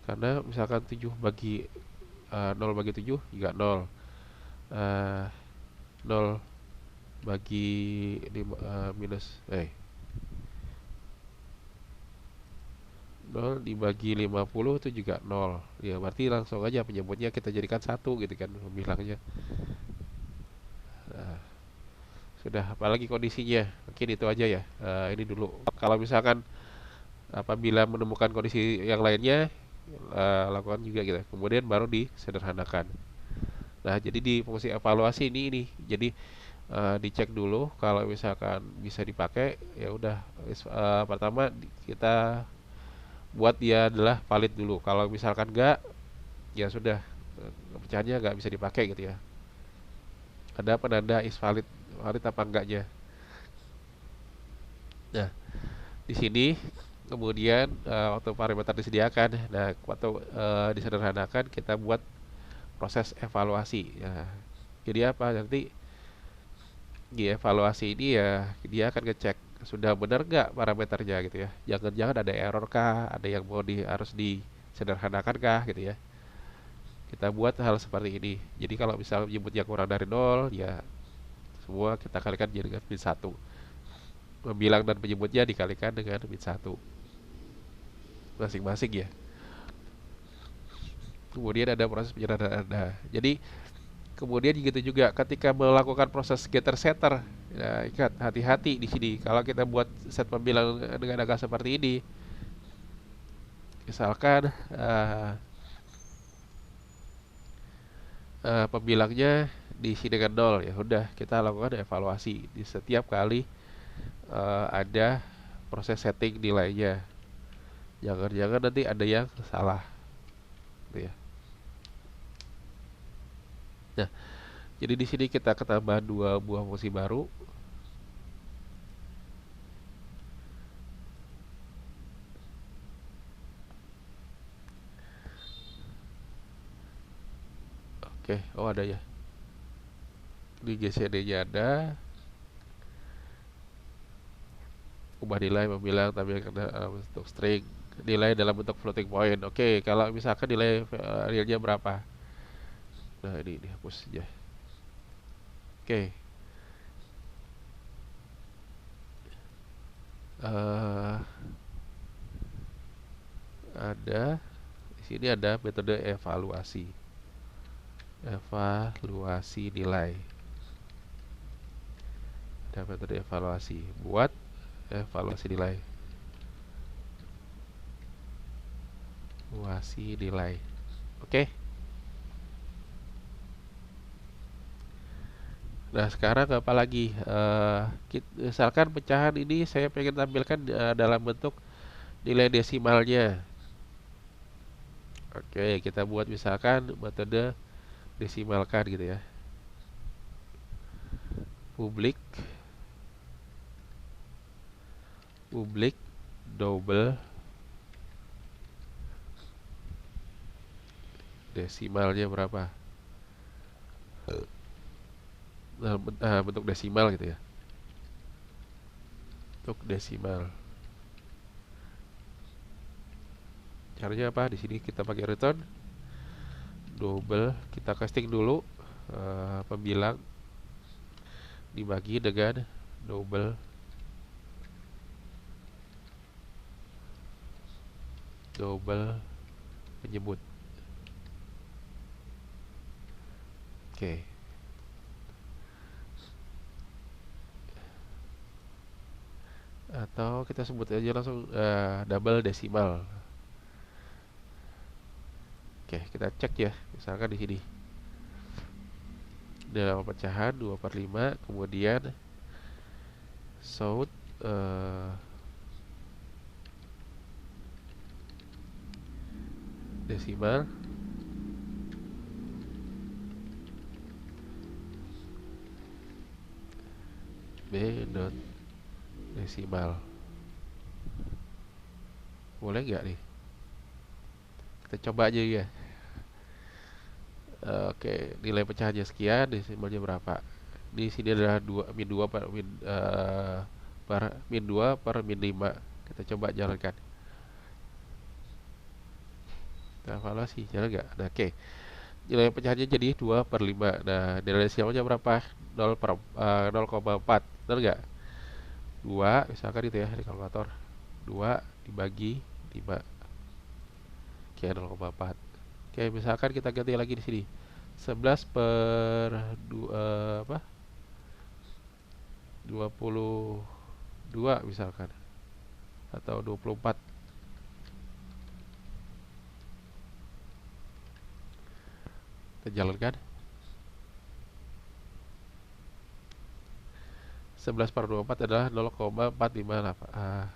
Karena misalkan 7 bagi 0 bagi 7 juga 0. 0 bagi 5, minus 0 dibagi 50 itu juga 0. Ya berarti langsung aja penyebutnya kita jadikan 1 gitu kan bilangnya. Nah, sudah, apalagi kondisinya. Mungkin itu aja ya. Ini dulu. Kalau misalkan apabila menemukan kondisi yang lainnya, lakukan juga gitu. Kemudian baru disederhanakan. Nah, jadi di fungsi evaluasi ini. Jadi dicek dulu kalau misalkan bisa dipakai, ya udah. Pertama kita buat dia adalah valid dulu. Kalau misalkan enggak, ya sudah, pecahannya nggak bisa dipakai gitu ya. Ada penanda is valid, valid apa enggaknya. Nah, di sini kemudian waktu parameter disediakan, nah waktu disederhanakan kita buat proses evaluasi. Ya, jadi apa nanti di evaluasi ini ya dia akan ngecek sudah benar nggak parameternya gitu ya. Jangan-jangan ada error kah, ada yang mau harus disederhanakan kah gitu ya. Kita buat hal seperti ini. Jadi kalau misalnya menyebutnya kurang dari 0, ya semua kita kalikan jadi dengan min 1. Membilang dan penyebutnya dikalikan dengan min 1 masing-masing ya. Kemudian ada proses penyederhanaan. Jadi kemudian gitu juga ketika melakukan proses getter setter, Nah, ingat hati-hati di sini kalau kita buat set pembilang dengan angka seperti ini. Misalkan pembilangnya diisi dengan nol, ya udah kita lakukan evaluasi di setiap kali ada proses setting nilainya. Jangan-jangan nanti ada yang salah, gitu ya. Nah, jadi di sini kita ketambah dua buah fungsi baru. Oke, oh ada ya. Di GCD-nya ada, ubah nilai pembilang tampilkan dalam bentuk string, nilai dalam bentuk floating point. Oke, kalau misalkan nilai realnya berapa? Nah, ini dihapus saja. Oke. eh ada di sini ada metode evaluasi. Evaluasi nilai. Ada metode evaluasi. Buat evaluasi nilai. Evaluasi nilai. Oke. Nah, sekarang apa lagi? Misalkan pecahan ini saya pengen tampilkan dalam bentuk nilai desimalnya. Oke, kita buat misalkan metode desimalkan gitu ya. Public public double desimalnya berapa? Nah, bentuk desimal gitu ya. Bentuk desimal. Caranya apa? Di sini kita pakai return double, kita casting dulu pembilang dibagi dengan double penyebut. Oke. Atau kita sebut aja langsung double desimal. Oke, kita cek ya. Misalkan di sini dalam pecahan 2/5, kemudian south desimal B dot desimal. Boleh nggak nih? Kita coba aja ya. Oke, nilai pecahannya sekian, desimalnya berapa? Di sini adalah 2 min 2 per min 2 per min 5. Kita coba jalankan. Kita evaluasi, jalan nggak? Nah, oke. Nilai pecahannya jadi 2/5. Nah, nilai desimalnya berapa? 0,4. Benar nggak? 2, misalkan itu ya di kalkulator. 2 dibagi 5. Oke, 0,4. Oke, misalkan kita ganti lagi di sini. 22 misalkan, atau 24. Kita jalankan. 11/24 adalah 0,458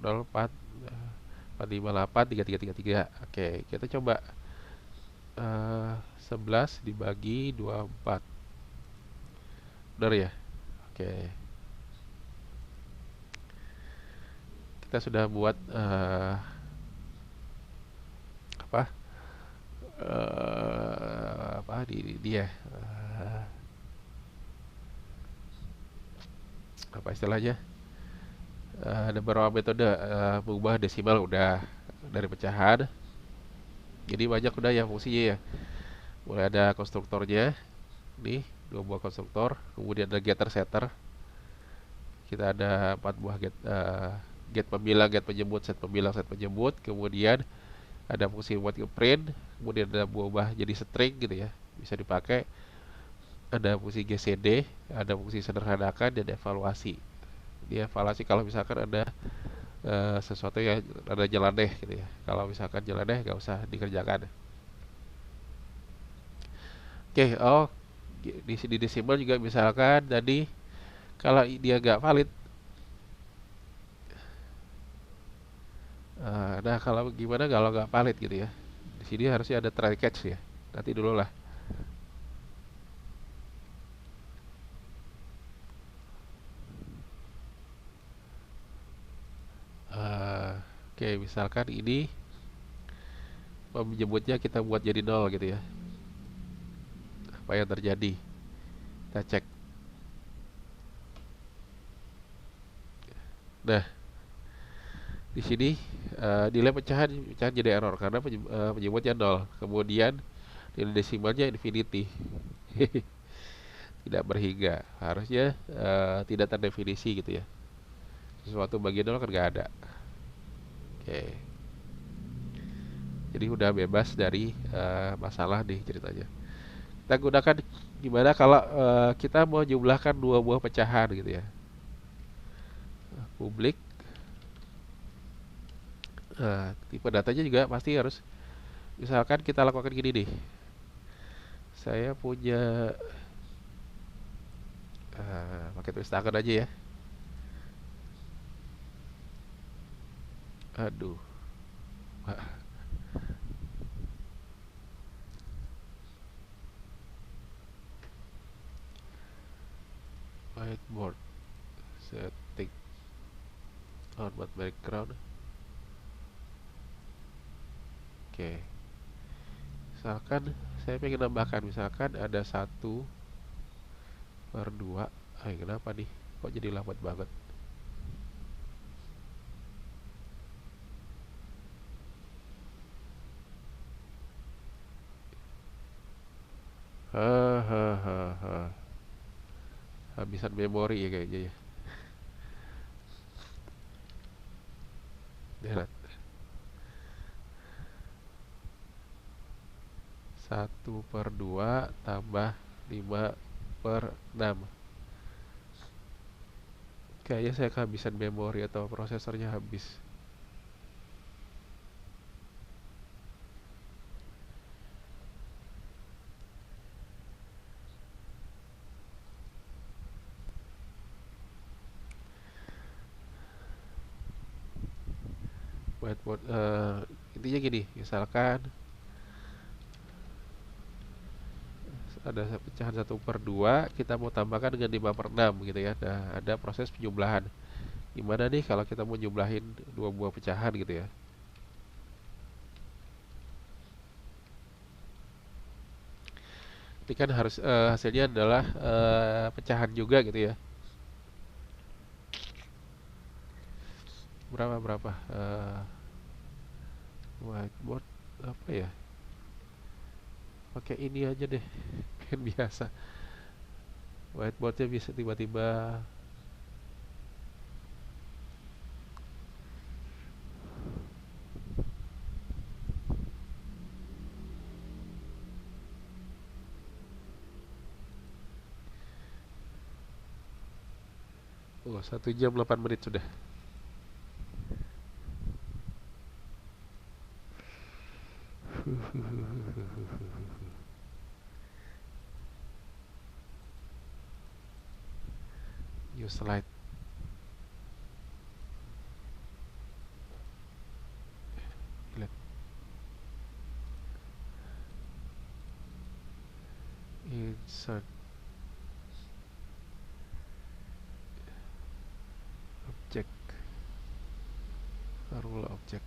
0,458 Oke, kita coba 11 dibagi 24. Benar ya? Oke. Kita sudah buat apa? Di dia apa istilahnya? Ada beberapa metode mengubah desimal udah dari pecahan. Jadi banyak udah ya fungsinya ya. Mulai ada konstruktornya. Nih, dua buah konstruktor, kemudian ada getter setter. Kita ada 4 buah get pembilang, get penyebut, set pembilang, set penyebut. Kemudian ada fungsi buat ngeprint, kemudian ada buah jadi string gitu ya, bisa dipakai. ada fungsi GCD, ada fungsi sederhanakan dan evaluasi. Di evaluasi kalau misalkan ada sesuatu yang ada jeladeh gitu ya. Kalau misalkan jeladeh nggak usah dikerjakan. Oke, oh di desimal juga misalkan tadi kalau dia nggak valid, nah kalau gimana kalau nggak valid gitu ya? Di sini harusnya ada try catch ya. Nanti dulu lah. Eh, Oke, misalkan ini menyebutnya kita buat jadi nol gitu ya. Apa yang terjadi? Kita cek. Nah, di sini nilai pecahan jadi error karena penyebutnya nol. Kemudian nilai desimalnya infinity. Tidak berhingga. Harusnya tidak terdefinisi gitu ya. Sesuatu bagian nol kan nggak ada. Oke. Jadi udah bebas dari masalah di ceritanya. Kita gunakan gimana kalau kita mau jumlahkan dua buah pecahan gitu ya. Publik. Tipe datanya juga pasti harus, misalkan kita lakukan gini nih. Saya punya pakai tulis tangan aja ya. Aduh. Whiteboard setting format background. Oke. Misalkan saya pengen nambahkan, misalkan ada 1/2. Kenapa nih? Kok jadi lambat banget? Hahaha. Habisan memori ya kayaknya ya. Lihat. 1/2 tambah 5/6. Kayaknya saya kehabisan memori atau prosesornya habis. Whiteboard, intinya gini, misalkan ada pecahan 1/2, kita mau tambahkan dengan 5/6 gitu ya. Nah, ada proses penjumlahan. Gimana nih kalau kita mau jumlahin dua buah pecahan gitu ya? Ini kan harus hasilnya adalah pecahan juga gitu ya. Berapa berapa? Whiteboard apa ya? Pakai ini aja deh, kan biasa. Whiteboardnya bisa tiba-tiba. Oh, 1 jam 8 menit sudah. New slide. Lihat. Insert object. Rule object.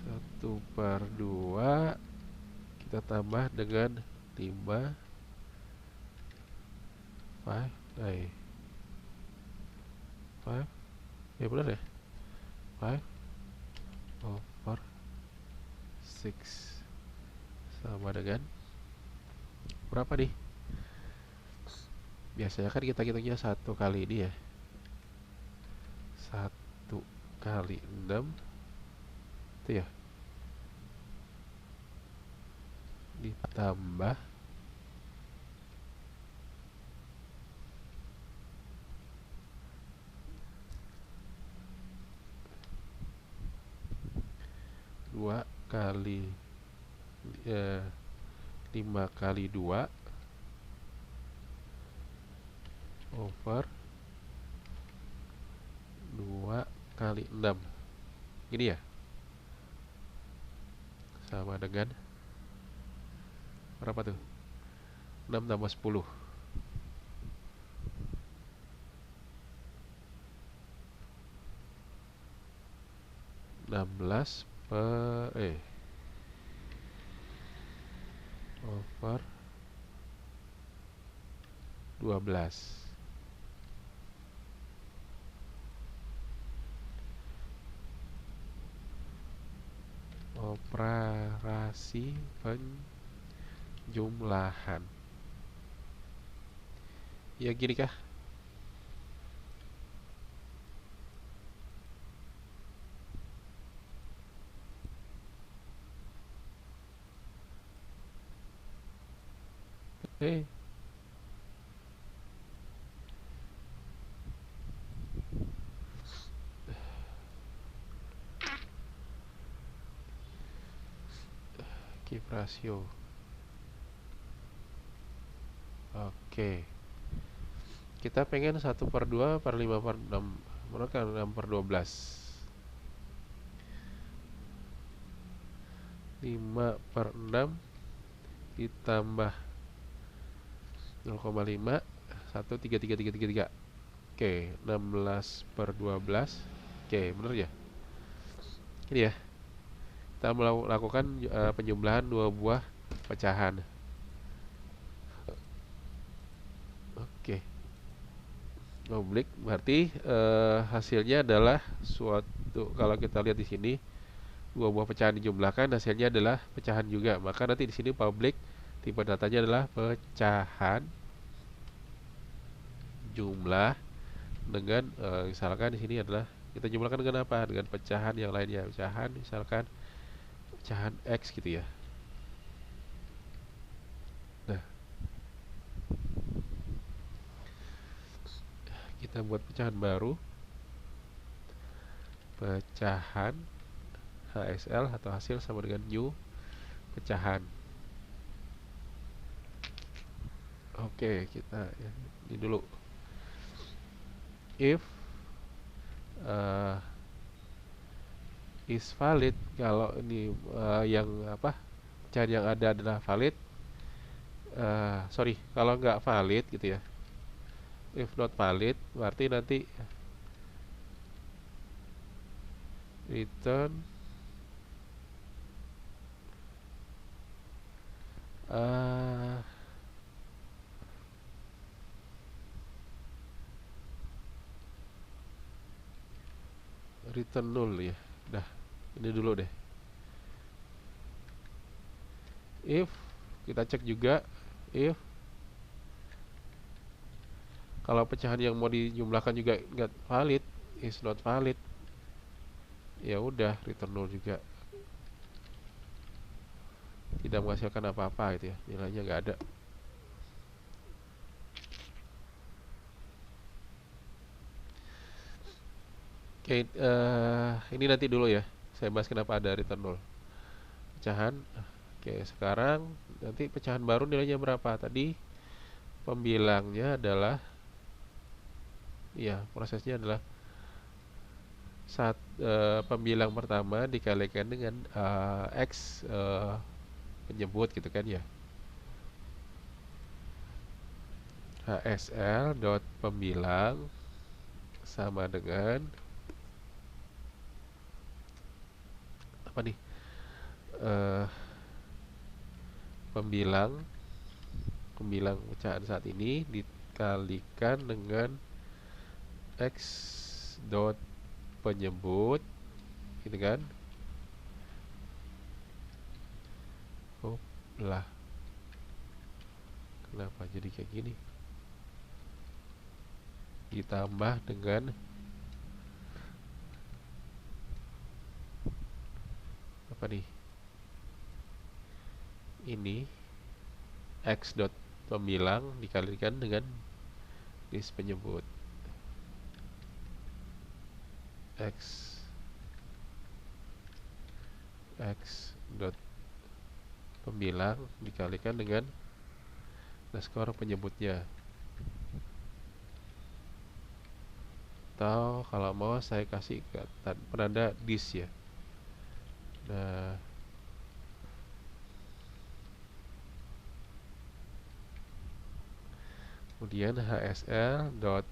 1/2 kita tambah dengan 5 5 5 ya benar ya, 5 over 6 sama dengan berapa nih? Biasanya kan kita hitungnya 1 kali ini ya, 1 kali 6 itu ya, ditambah dua kali 5 kali 2 over 2 kali 6 gini ya, sama dengan berapa tuh, 6 tambah 10, 16 over 12. Operasi penjumlahan. Ya gini kah? Eh, keep ratio. Oke. Kita pengen 1/2 per 5/6. Mereka 6/12. 5/6 ditambah 0,5, 1,33333. Oke, 16/12. Oke, bener ya? Ini ya. Kita melakukan penjumlahan dua buah pecahan. Oke. Oblik berarti hasilnya adalah suatu, kalau kita lihat di sini dua buah pecahan dijumlahkan, hasilnya adalah pecahan juga. Maka nanti di sini public tipe datanya adalah pecahan jumlah dengan misalkan di sini adalah kita jumlahkan dengan apa? Dengan pecahan yang lainnya. Pecahan misalkan pecahan X gitu ya. Nah, kita buat pecahan baru. Pecahan HSL atau hasil sama dengan new pecahan. Oke, kita ya, ini dulu. If is valid, kalau ini yang apa, pecahan yang ada adalah valid. Sorry, kalau nggak valid gitu ya, if not valid berarti nanti return return null ya. Dah, ini dulu deh. If kita cek juga, if kalau pecahan yang mau dijumlahkan juga nggak valid, is not valid, ya udah return null juga, tidak menghasilkan apa-apa gitu ya, nilainya nggak ada. Oke, ini nanti dulu ya, saya bahas kenapa ada return null pecahan. Oke, sekarang nanti pecahan baru nilainya berapa? Tadi pembilangnya adalah, ya prosesnya adalah pembilang pertama dikalikan dengan X penyebut gitu kan ya. HSL dot pembilang sama dengan apa nih? Pembilang pecahan saat ini dikalikan dengan X dot penyebut gitu kan. Oh lah, kenapa jadi kayak gini? Ditambah dengan nih? Ini x dot pembilang dikalikan dengan dis penyebut. X dot pembilang dikalikan dengan underscore penyebutnya. Atau kalau mau saya kasih penanda dis ya. Nah, kemudian HSL dot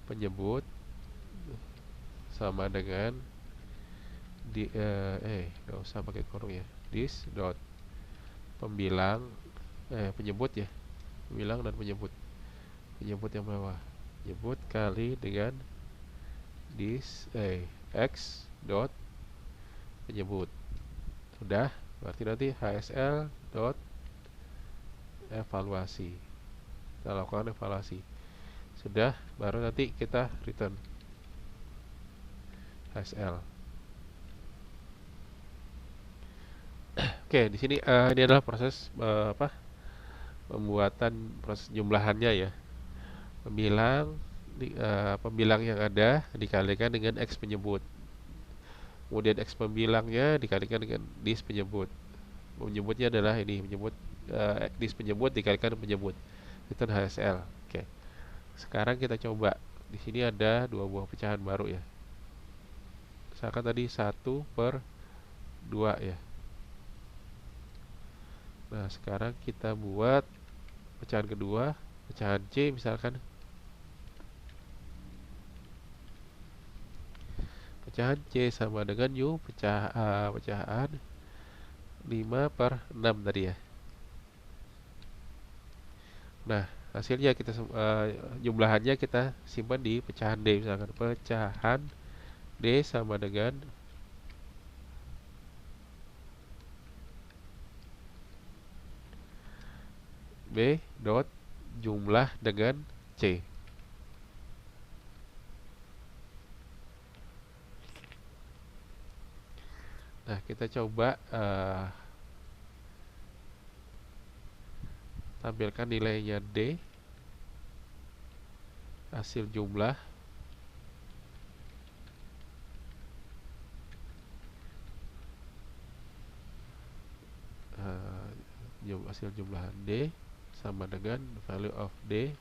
penyebut sama dengan nggak usah pakai kurung ya, dis dot pembilang penyebut ya, pembilang dan penyebut yang bawah, penyebut kali dengan dis x dot penyebut. Sudah, berarti nanti HSL dot evaluasi, kita lakukan evaluasi. Sudah, baru nanti kita return HSL. Oke, di sini ini adalah proses pembuatan proses jumlahannya ya. Pembilang yang ada dikalikan dengan x penyebut. Kemudian x pembilangnya dikalikan dengan dis penyebut. Penyebutnya adalah ini, dis penyebut dikalikan dengan penyebut. Itu HSL. Oke. Sekarang kita coba. Di sini ada dua buah pecahan baru ya. Misalkan tadi 1/2 ya. Nah, sekarang kita buat pecahan kedua, pecahan C misalkan. Pecahan C sama dengan pecahan 5/6 tadi ya. Nah, hasilnya jumlahannya kita simpan di pecahan D misalkan. Pecahan D sama dengan B dot jumlah dengan C. Nah, kita coba tampilkan nilainya D, hasil jumlah hasil jumlahan D sama dengan value of D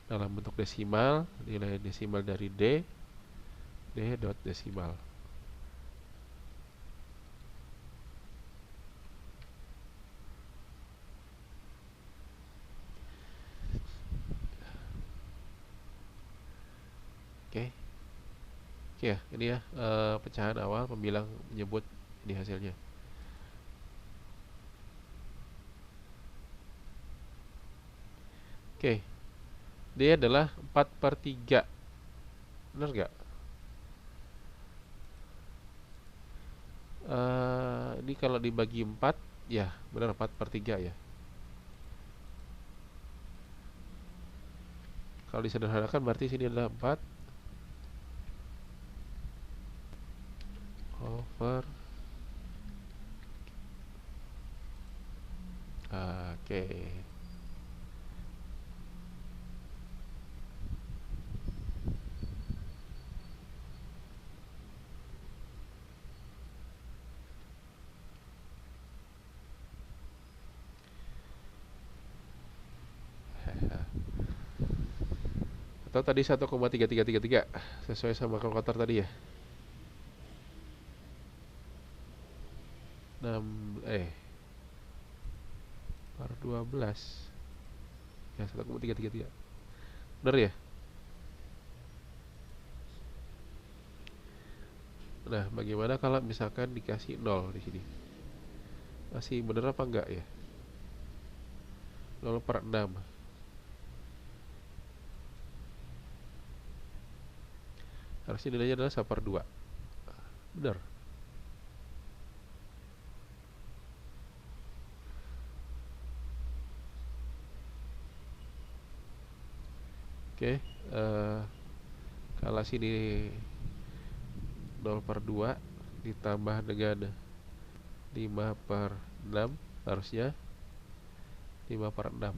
dalam bentuk desimal, nilai desimal dari D dot desimal. Oke ya, ini ya pecahan awal pembilang menyebut ini hasilnya. Oke, D adalah 4/3. Benar nggak? Ini kalau dibagi 4, ya benar 4/3 ya. Kalau disederhanakan berarti sini adalah 4 over oke. Atau tadi 1,3333 sesuai sama kalkulator tadi ya. 6 per 12 ya, 1,333. Bener ya? Nah, bagaimana kalau misalkan dikasih 0 di sini? Masih bener apa enggak ya? 0/6. Harusnya nilainya adalah 1/2. Bener. Oke, kalau sini 0/2, ditambah dengan 5 per 6, harusnya 5 per 6.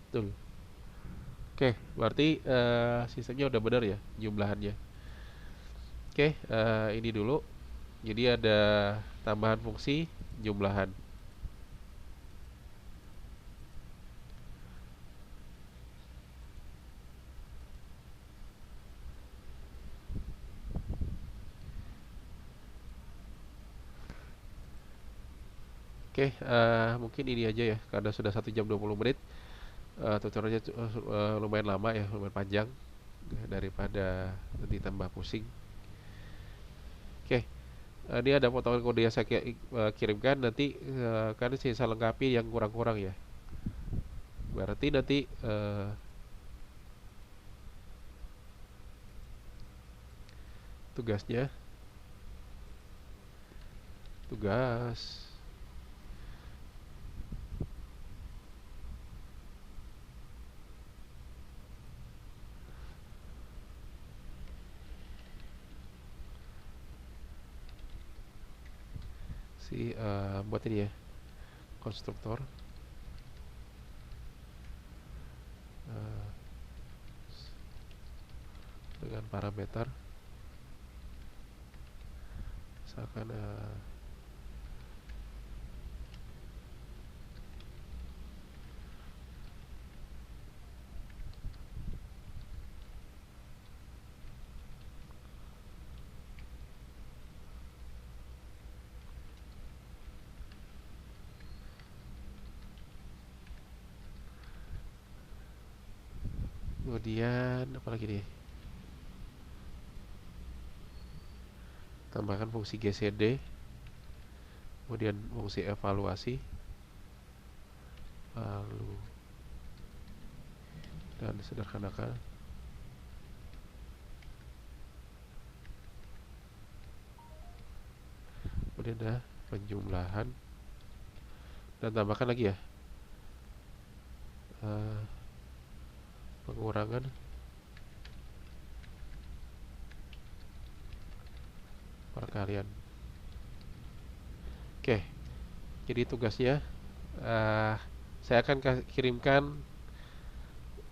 Betul. Oke, berarti sistemnya udah benar ya jumlahannya. Oke, ini dulu. Jadi ada tambahan fungsi jumlahan. Oke, mungkin ini aja ya, karena sudah 1 jam 20 menit. Tutorialnya lumayan lama ya, lumayan panjang daripada nanti tambah pusing. Oke, ini ada potongan kode yang saya kirimkan nanti, kan saya lengkapi yang kurang-kurang ya. Berarti nanti tugasnya, tugas si buat ini ya, konstruktor eh, dengan parameter misalkan kemudian apa lagi nih, tambahkan fungsi GCD, kemudian fungsi evaluasi, lalu dan sederhanakan. Kemudian ada penjumlahan dan tambahkan lagi ya, eh, pengurangan, perkalian. Oke, jadi tugasnya eh, saya akan kirimkan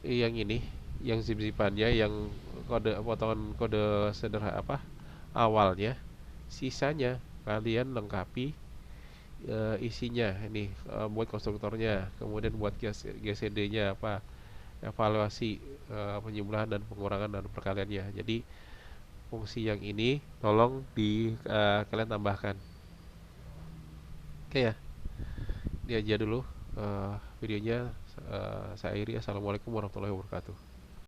yang ini, yang zip-zipannya, yang kode potongan kode sederhana apa awalnya. Sisanya kalian lengkapi isinya ini, buat konstruktornya, kemudian buat GCD-nya apa, evaluasi, penjumlahan dan pengurangan dan perkaliannya. Jadi fungsi yang ini tolong kalian tambahkan. Oke ya, ini aja dulu videonya. Saya akhiri. Assalamualaikum warahmatullahi wabarakatuh.